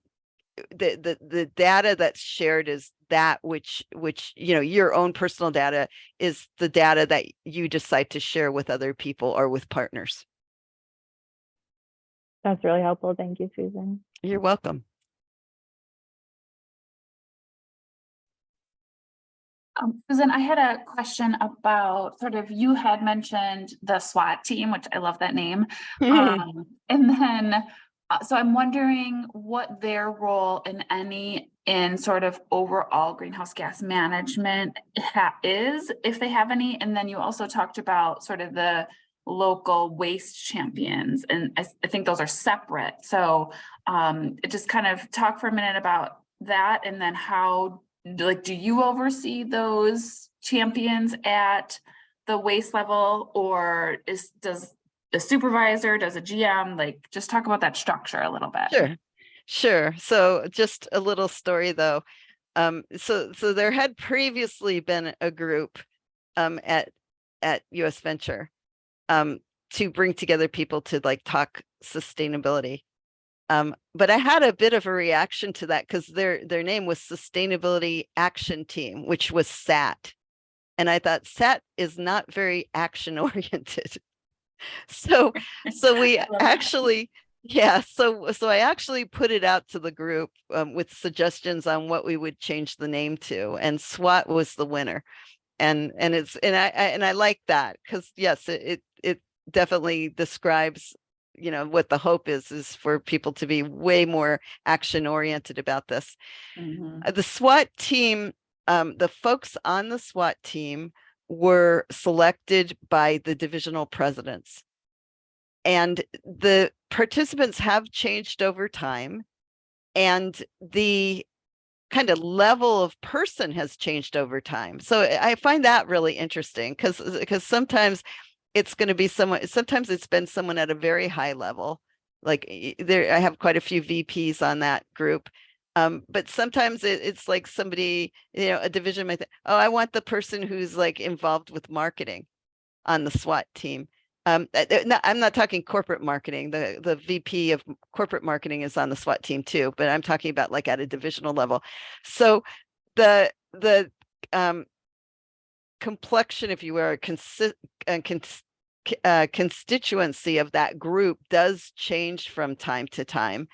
data that's shared is that which you know, your own personal data is the data that you decide to share with other people or with partners. That's really helpful. Thank you, Susan. You're welcome. Susan, I had a question about sort of, you had mentioned the SWAT team, which I love that name. And then, so I'm wondering what their role in sort of overall greenhouse gas management is, if they have any. And then you also talked about sort of the local waste champions, and I think those are separate. So just kind of talk for a minute about that, and then how, like, do you oversee those champions at the waste level, or does the supervisor, does a GM, like, just talk about that structure a little bit? Sure. So just a little story though. So there had previously been a group at US Venture to bring together people to like talk sustainability. But I had a bit of a reaction to that because their name was Sustainability Action Team, which was SAT. And I thought SAT is not very action oriented. So we actually, so I actually put it out to the group with suggestions on what we would change the name to, and SWAT was the winner. And I like that because yes, it definitely describes, you know, what the hope is for people to be way more action oriented about this. The SWAT team, the folks on the SWAT team were selected by the divisional presidents, and the participants have changed over time, and the kind of level of person has changed over time. So I find that really interesting because sometimes it's going to be sometimes it's been someone at a very high level. Like I have quite a few VPs on that group. But sometimes it's like somebody, you know, a division might think, oh, I want the person who's like involved with marketing on the SWAT team. I'm not talking corporate marketing. The VP of corporate marketing is on the SWAT team too, but I'm talking about like at a divisional level. So the complexion, if you will, constituency of that group does change from time to time.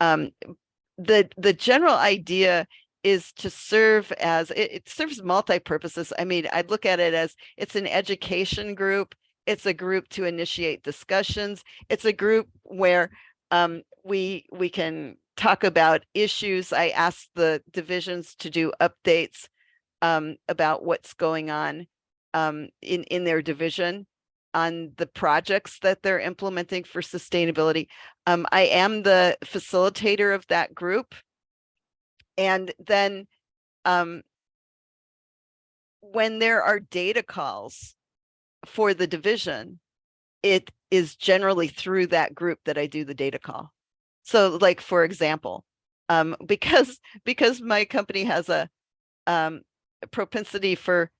The general idea is to serve as it serves multi-purposes. I mean, I'd look at it as it's an education group. It's a group to initiate discussions. It's a group where we can talk about issues. I ask the divisions to do updates about what's going on in their division on the projects that they're implementing for sustainability. I am the facilitator of that group. And then when there are data calls for the division, it is generally through that group that I do the data call. So like, for example, because my company has a propensity for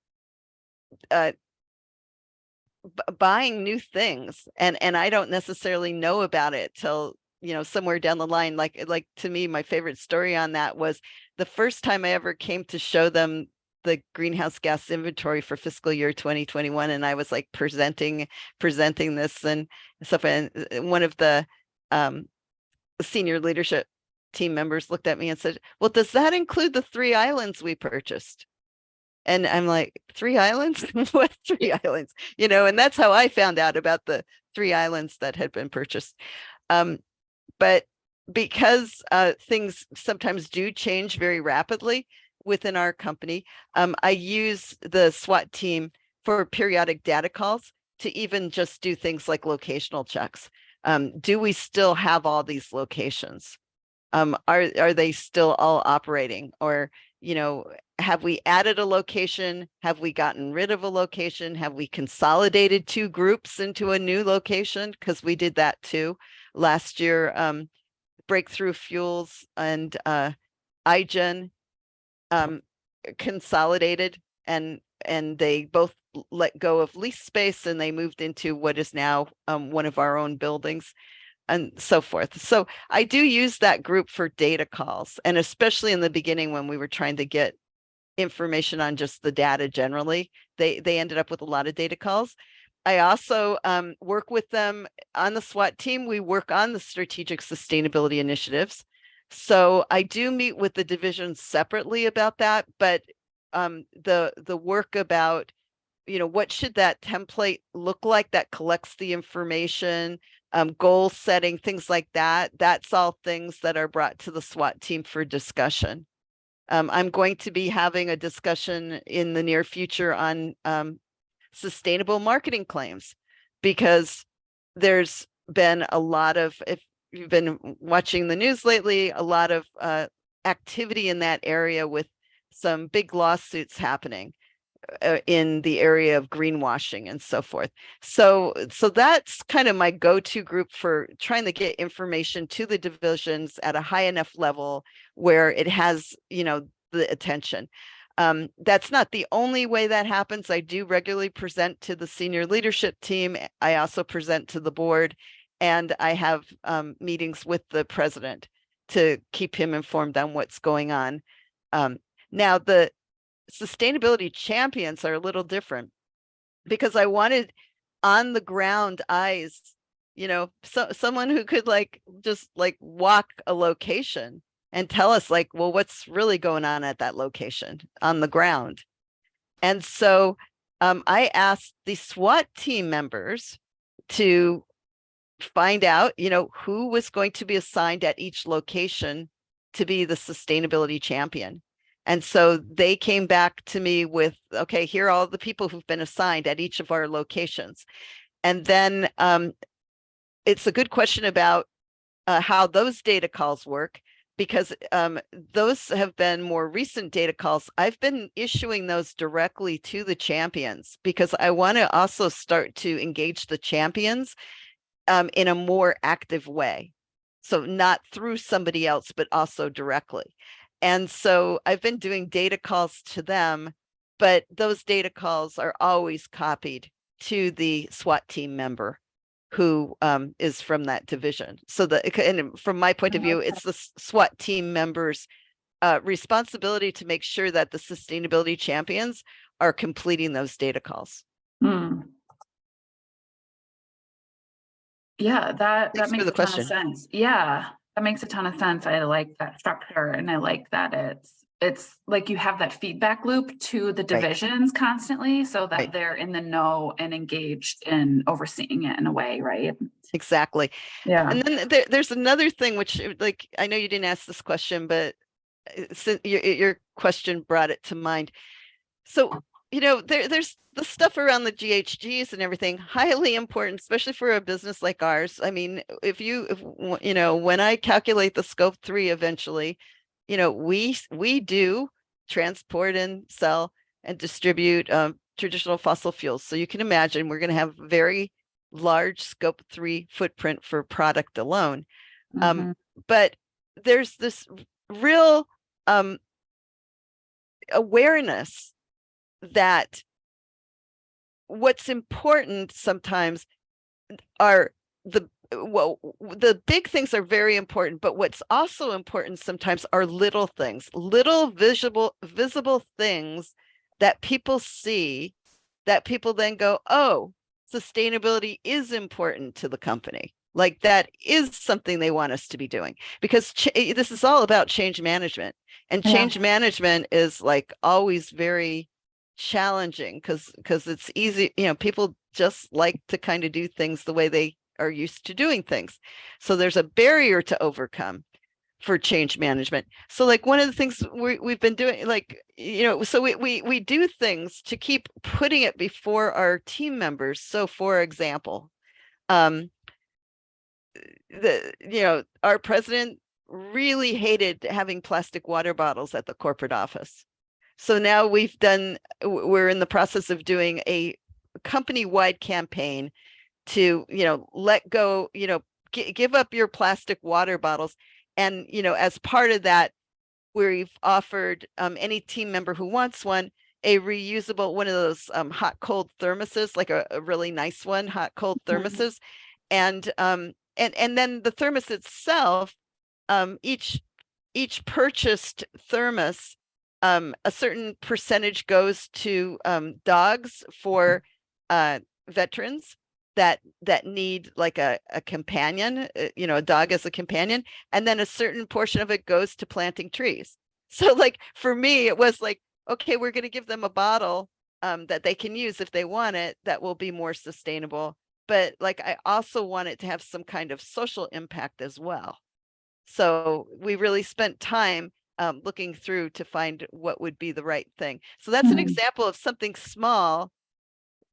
buying new things, and I don't necessarily know about it till, you know, somewhere down the line. Like to me, my favorite story on that was the first time I ever came to show them the greenhouse gas inventory for fiscal year 2021, and I was like presenting this and stuff, and one of the senior leadership team members looked at me and said, well, does that include the 3 islands we purchased? And I'm like, 3 islands? What 3 islands? You know, and that's how I found out about the 3 islands that had been purchased. But because things sometimes do change very rapidly within our company, I use the SWAT team for periodic data calls to even just do things like locational checks. Do we still have all these locations? Are they still all operating? Or, you know, have we added a location? Have we gotten rid of a location? Have we consolidated 2 groups into a new location? Because we did that too last year. Breakthrough Fuels and iGen consolidated, and they both let go of lease space, and they moved into what is now one of our own buildings, and so forth. So I do use that group for data calls, and especially in the beginning when we were trying to get information on just the data generally, they ended up with a lot of data calls. I also work with them on the SWAT team. We work on the strategic sustainability initiatives. So I do meet with the divisions separately about that, but the work about, you know, what should that template look like that collects the information, goal setting, things like that. That's all things that are brought to the SWAT team for discussion. I'm going to be having a discussion in the near future on sustainable marketing claims, because there's been a lot of, if you've been watching the news lately, a lot of activity in that area with some big lawsuits happening in the area of greenwashing and so forth. So that's kind of my go-to group for trying to get information to the divisions at a high enough level where it has, you know, the attention. That's not the only way that happens. I do regularly present to the senior leadership team. I also present to the board, and I have meetings with the president to keep him informed on what's going on. Now, the sustainability champions are a little different, because I wanted on the ground eyes, you know, someone who could just walk a location and tell us well, what's really going on at that location on the ground. And so I asked the SWAT team members to find out, you know, who was going to be assigned at each location to be the sustainability champion. And so they came back to me with, okay, here are all the people who've been assigned at each of our locations. And then it's a good question about how those data calls work, because those have been more recent data calls. I've been issuing those directly to the champions, because I want to also start to engage the champions in a more active way. So not through somebody else, but also directly. And so I've been doing data calls to them, but those data calls are always copied to the SWAT team member who is from that division. So and from my point of view, it's the SWAT team members' responsibility to make sure that the sustainability champions are completing those data calls. Hmm. Yeah, that Thanks for makes the a ton of question. sense. Yeah, that makes a ton of sense. I like that structure, and I like that it's like you have that feedback loop to the divisions constantly, so that Right. they're in the know and engaged in overseeing it in a way, right? Exactly. Yeah. And then there's another thing, which, like, I know you didn't ask this question, but your question brought it to mind. So, there's the stuff around the GHGs and everything, highly important, especially for a business like ours. I mean, when I calculate the scope 3 eventually, we do transport and sell and distribute traditional fossil fuels. So you can imagine we're going to have very large scope 3 footprint for product alone. Mhm. But there's this real awareness that what's important sometimes are the big things are very important, but what's also important sometimes are little things, little visible things that people see, that people then go, oh, sustainability is important to the company. Like that is something they want us to be doing, because this is all about change management, and change management is like always very challenging because it's easy, people just like to kind of do things the way they are used to doing things. So there's a barrier to overcome for change management. So like one of the things we've been doing, like, so we do things to keep putting it before our team members. So for example, our president really hated having plastic water bottles at the corporate office. So now we're in the process of doing a company-wide campaign to, let go, give up your plastic water bottles. And, as part of that, we've offered any team member who wants one, a reusable, one of those hot cold thermoses, like a really nice one, hot cold thermoses. And then the thermos itself, each purchased thermos, a certain percentage goes to dogs for veterans that need like a companion, a dog as a companion, and then a certain portion of it goes to planting trees. So like for me, it was like, okay, we're going to give them a bottle that they can use if they want it, that will be more sustainable. But like, I also want it to have some kind of social impact as well. So we really spent time looking through to find what would be the right thing. So that's an example of something small,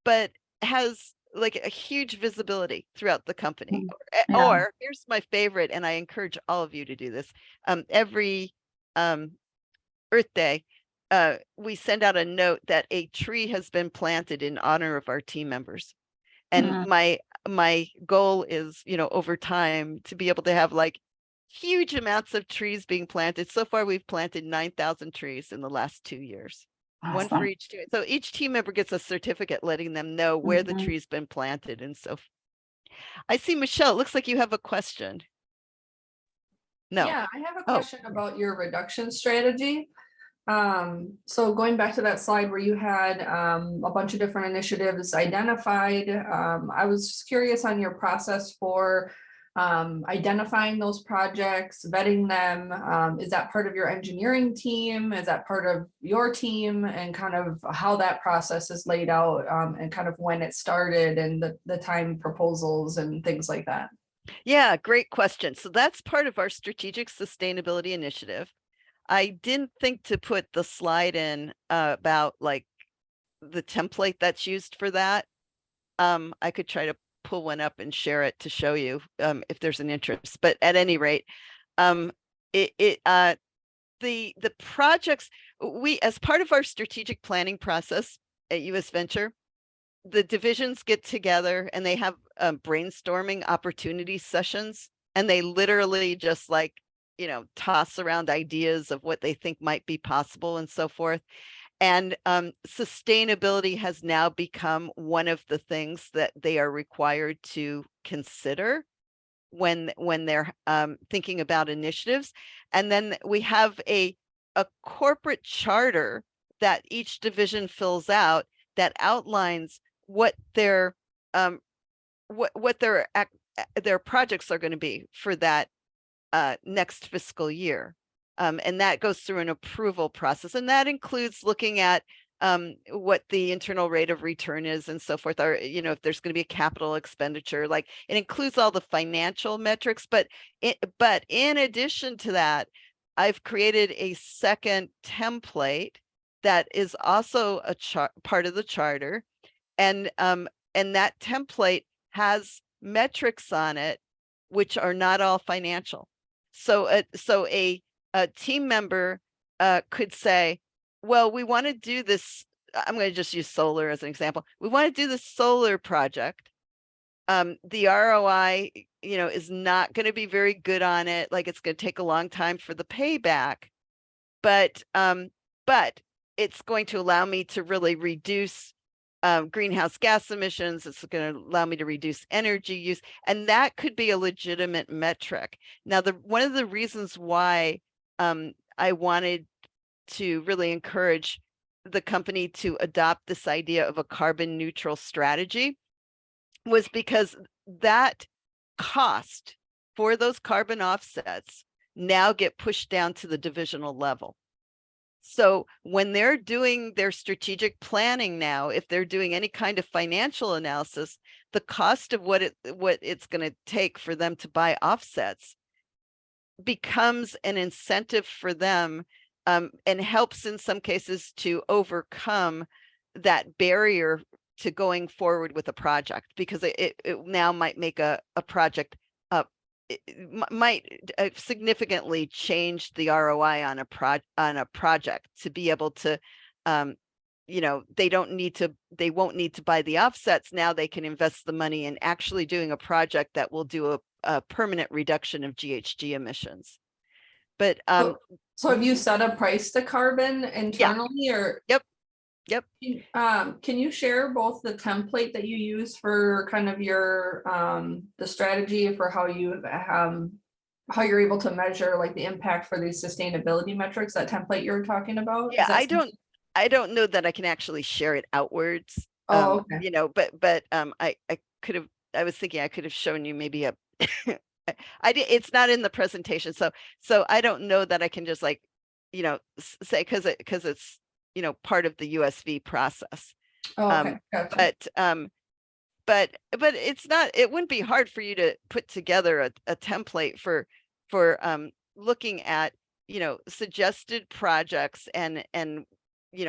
but has like a huge visibility throughout the company. Or here's my favorite, and I encourage all of you to do this. Every Earth Day, we send out a note that a tree has been planted in honor of our team members. And my goal is, over time to be able to have like huge amounts of trees being planted. So far, we've planted 9,000 trees in the last 2 years. One for each team. So each team member gets a certificate letting them know where the tree's been planted. And so I see Michelle, it looks like you have a question. No. Yeah, I have a question about your reduction strategy. So going back to that slide where you had a bunch of different initiatives identified, I was just curious on your process for identifying those projects, vetting them. Is that part of your engineering team? Is that part of your team? And kind of how that process is laid out, and kind of when it started, and the time proposals and things like that? Yeah, great question. So that's part of our strategic sustainability initiative. I didn't think to put the slide in about like the template that's used for that. I could try to pull one up and share it to show you if there's an interest. But at any rate, the projects, we, as part of our strategic planning process at US Venture, the divisions get together and they have brainstorming opportunity sessions, and they literally just like, toss around ideas of what they think might be possible and so forth. And sustainability has now become one of the things that they are required to consider when they're thinking about initiatives. And then we have a corporate charter that each division fills out that outlines what their their projects are going to be for that next fiscal year. And that goes through an approval process, and that includes looking at what the internal rate of return is and so forth, or if there's going to be a capital expenditure. Like, it includes all the financial metrics, but in addition to that, I've created a second template that is also a part of the charter, and that template has metrics on it which are not all financial. So a team member could say, well, we want to do this. I'm going to just use solar as an example. We want to do this solar project. The ROI, is not going to be very good on it. Like, it's going to take a long time for the payback, but it's going to allow me to really reduce greenhouse gas emissions. It's going to allow me to reduce energy use, and that could be a legitimate metric. Now, one of the reasons why I wanted to really encourage the company to adopt this idea of a carbon neutral strategy was because that cost for those carbon offsets now get pushed down to the divisional level. So when they're doing their strategic planning now, if they're doing any kind of financial analysis, the cost of what it's going to take for them to buy offsets becomes an incentive for them, and helps in some cases to overcome that barrier to going forward with a project, because it now might make a project might significantly change the ROI on a project to be able to, they won't need to buy the offsets. Now they can invest the money in actually doing a project that will do a permanent reduction of GHG emissions. But so have you set a price to carbon internally, or? Yep. Can you share both the template that you use for kind of your the strategy for how you're able to measure like the impact for these sustainability metrics, that template you're talking about? Yeah, I don't know that I can actually share it outwards. Oh, okay. But I was thinking I could have shown you maybe it's not in the presentation, so I don't know that I can just say, because it's part of the USV process. Oh, okay. Gotcha. But it wouldn't be hard for you to put together a template for looking at, suggested projects and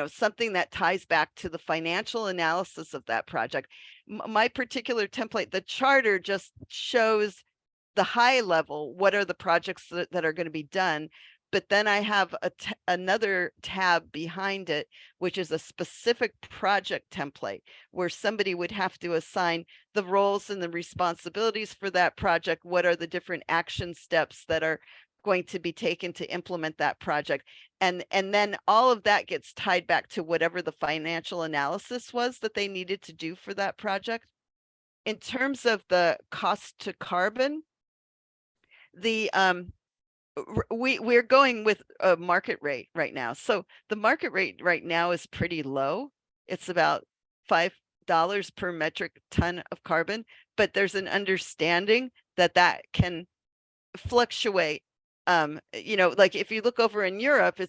something that ties back to the financial analysis of that project. My particular template, the charter, just shows the high level, what are the projects that are going to be done. But then I have another tab behind it, which is a specific project template where somebody would have to assign the roles and the responsibilities for that project. What are the different action steps that are going to be taken to implement that project? And then all of that gets tied back to whatever the financial analysis was that they needed to do for that project. In terms of the cost to carbon, we're going with a market rate right now. So the market rate right now is pretty low. It's about $5 per metric ton of carbon, but there's an understanding that can fluctuate. Like if you look over in Europe,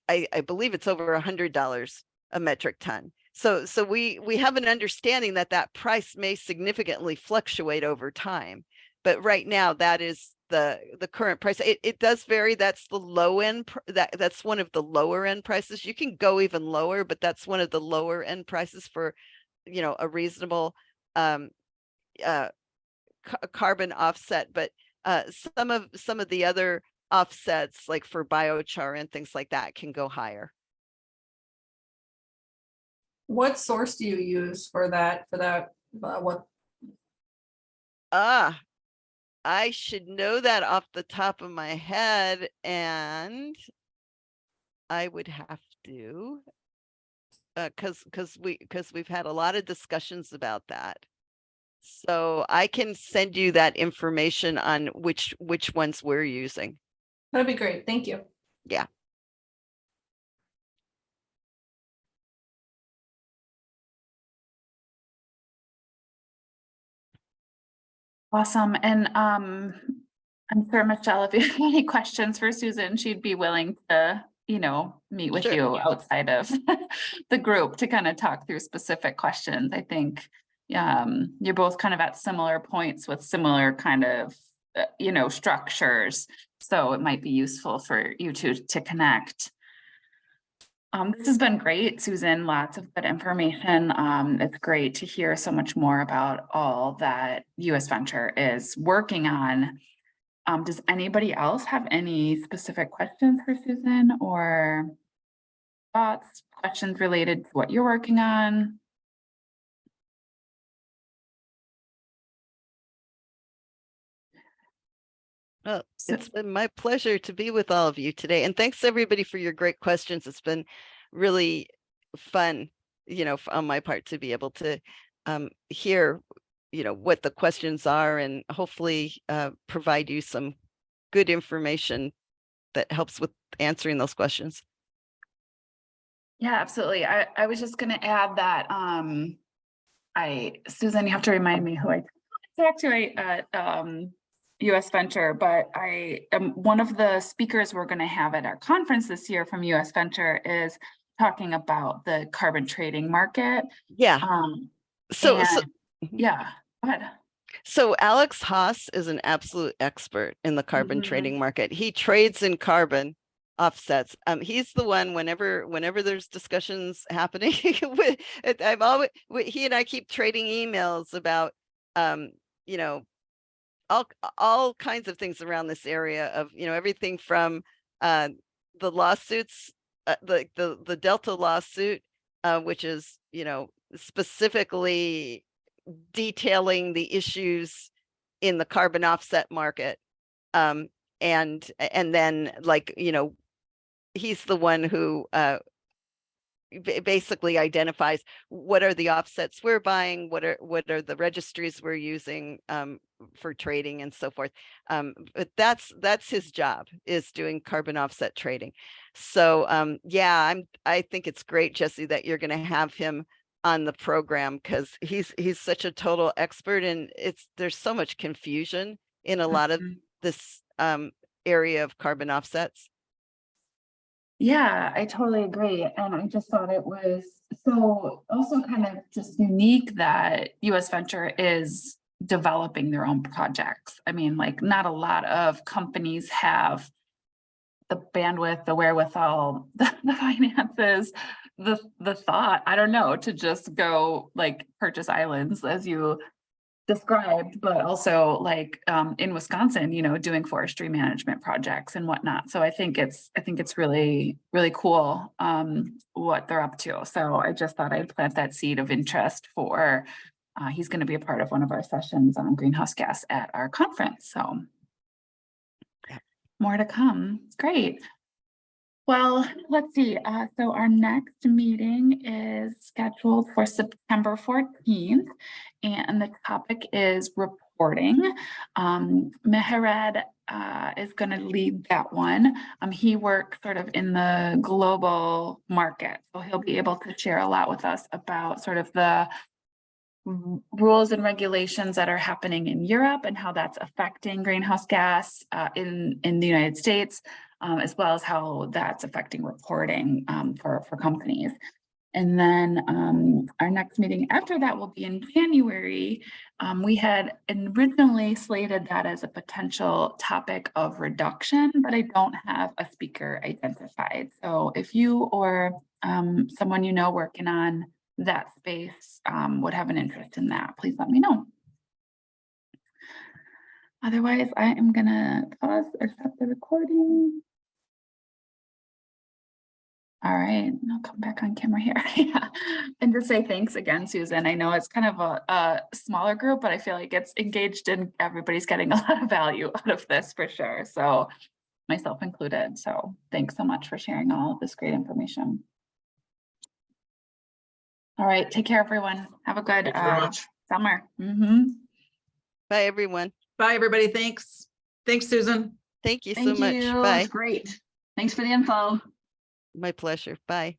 I believe it's over $100 a metric ton. So we have an understanding that price may significantly fluctuate over time, but right now that is the current price. It does vary. That's the low end. That's one of the lower end prices. You can go even lower, but that's one of the lower end prices for, a reasonable carbon offset. But some of the other offsets, like for biochar and things like that, can go higher. What source do you use for that? What? I should know that off the top of my head, and I would have to because we've had a lot of discussions about that. So I can send you that information on which ones we're using. That'd be great. Thank you. Yeah. Awesome. And I'm sure, Michelle, if you have any questions for Susan, she'd be willing to, meet with Sure. you outside of the group to kind of talk through specific questions. I think you're both kind of at similar points with similar kind of, structures. So it might be useful for you two to connect. This has been great, Susan. Lots of good information. It's great to hear so much more about all that US Venture is working on. Does anybody else have any specific questions for Susan or thoughts, questions related to what you're working on? Well, it's been my pleasure to be with all of you today. And thanks everybody for your great questions. It's been really fun, on my part to be able to hear, what the questions are and hopefully provide you some good information that helps with answering those questions. Yeah, absolutely. I was just going to add that Susan, you have to remind me who I talked to at US Venture, but I am one of the speakers we're going to have at our conference this year from US Venture is talking about the carbon trading market. Yeah. So yeah, go ahead. So Alex Haas is an absolute expert in the carbon trading market. He trades in carbon offsets. He's the one whenever there's discussions happening with, he and I keep trading emails about all kinds of things around this area of everything from the lawsuits, the Delta lawsuit, which is specifically detailing the issues in the carbon offset market, and then he's the one who basically identifies what are the offsets we're buying, what are the registries we're using for trading and so forth. But that's his job, is doing carbon offset trading. So yeah, I think it's great, Jesse, that you're going to have him on the program, because he's such a total expert, and there's so much confusion in a lot of this area of carbon offsets. Yeah, I totally agree. And I just thought it was so also kind of just unique that US Venture is developing their own projects. I mean, like, not a lot of companies have the bandwidth, the wherewithal, the finances, the thought, I don't know, to just go like purchase islands as you described, but also like in Wisconsin, doing forestry management projects and whatnot. So I think it's really, really cool what they're up to. So I just thought I'd plant that seed of interest for, he's going to be a part of one of our sessions on greenhouse gas at our conference. So more to come. Great. Well, let's see. So our next meeting is scheduled for September 14th, and the topic is reporting. Mehared is going to lead that one. He works sort of in the global market, so he'll be able to share a lot with us about sort of the rules and regulations that are happening in Europe and how that's affecting greenhouse gas in the United States, as well as how that's affecting reporting for companies. And then our next meeting after that will be in January. We had originally slated that as a potential topic of reduction, but I don't have a speaker identified. So if you or someone working on that space would have an interest in that, please let me know. Otherwise, I am gonna pause or stop the recording. All right, I'll come back on camera here. Yeah. And to say thanks again, Susan. I know it's kind of a smaller group, but I feel like it's engaged and everybody's getting a lot of value out of this for sure. So myself included. So thanks so much for sharing all of this great information. All right, take care, everyone. Have a good Thank you very much. summer. Bye, everyone. Bye, everybody. Thanks. Thanks, Susan. Thank you so Thank much. you. Bye. It's great. Thanks for the info. My pleasure. Bye.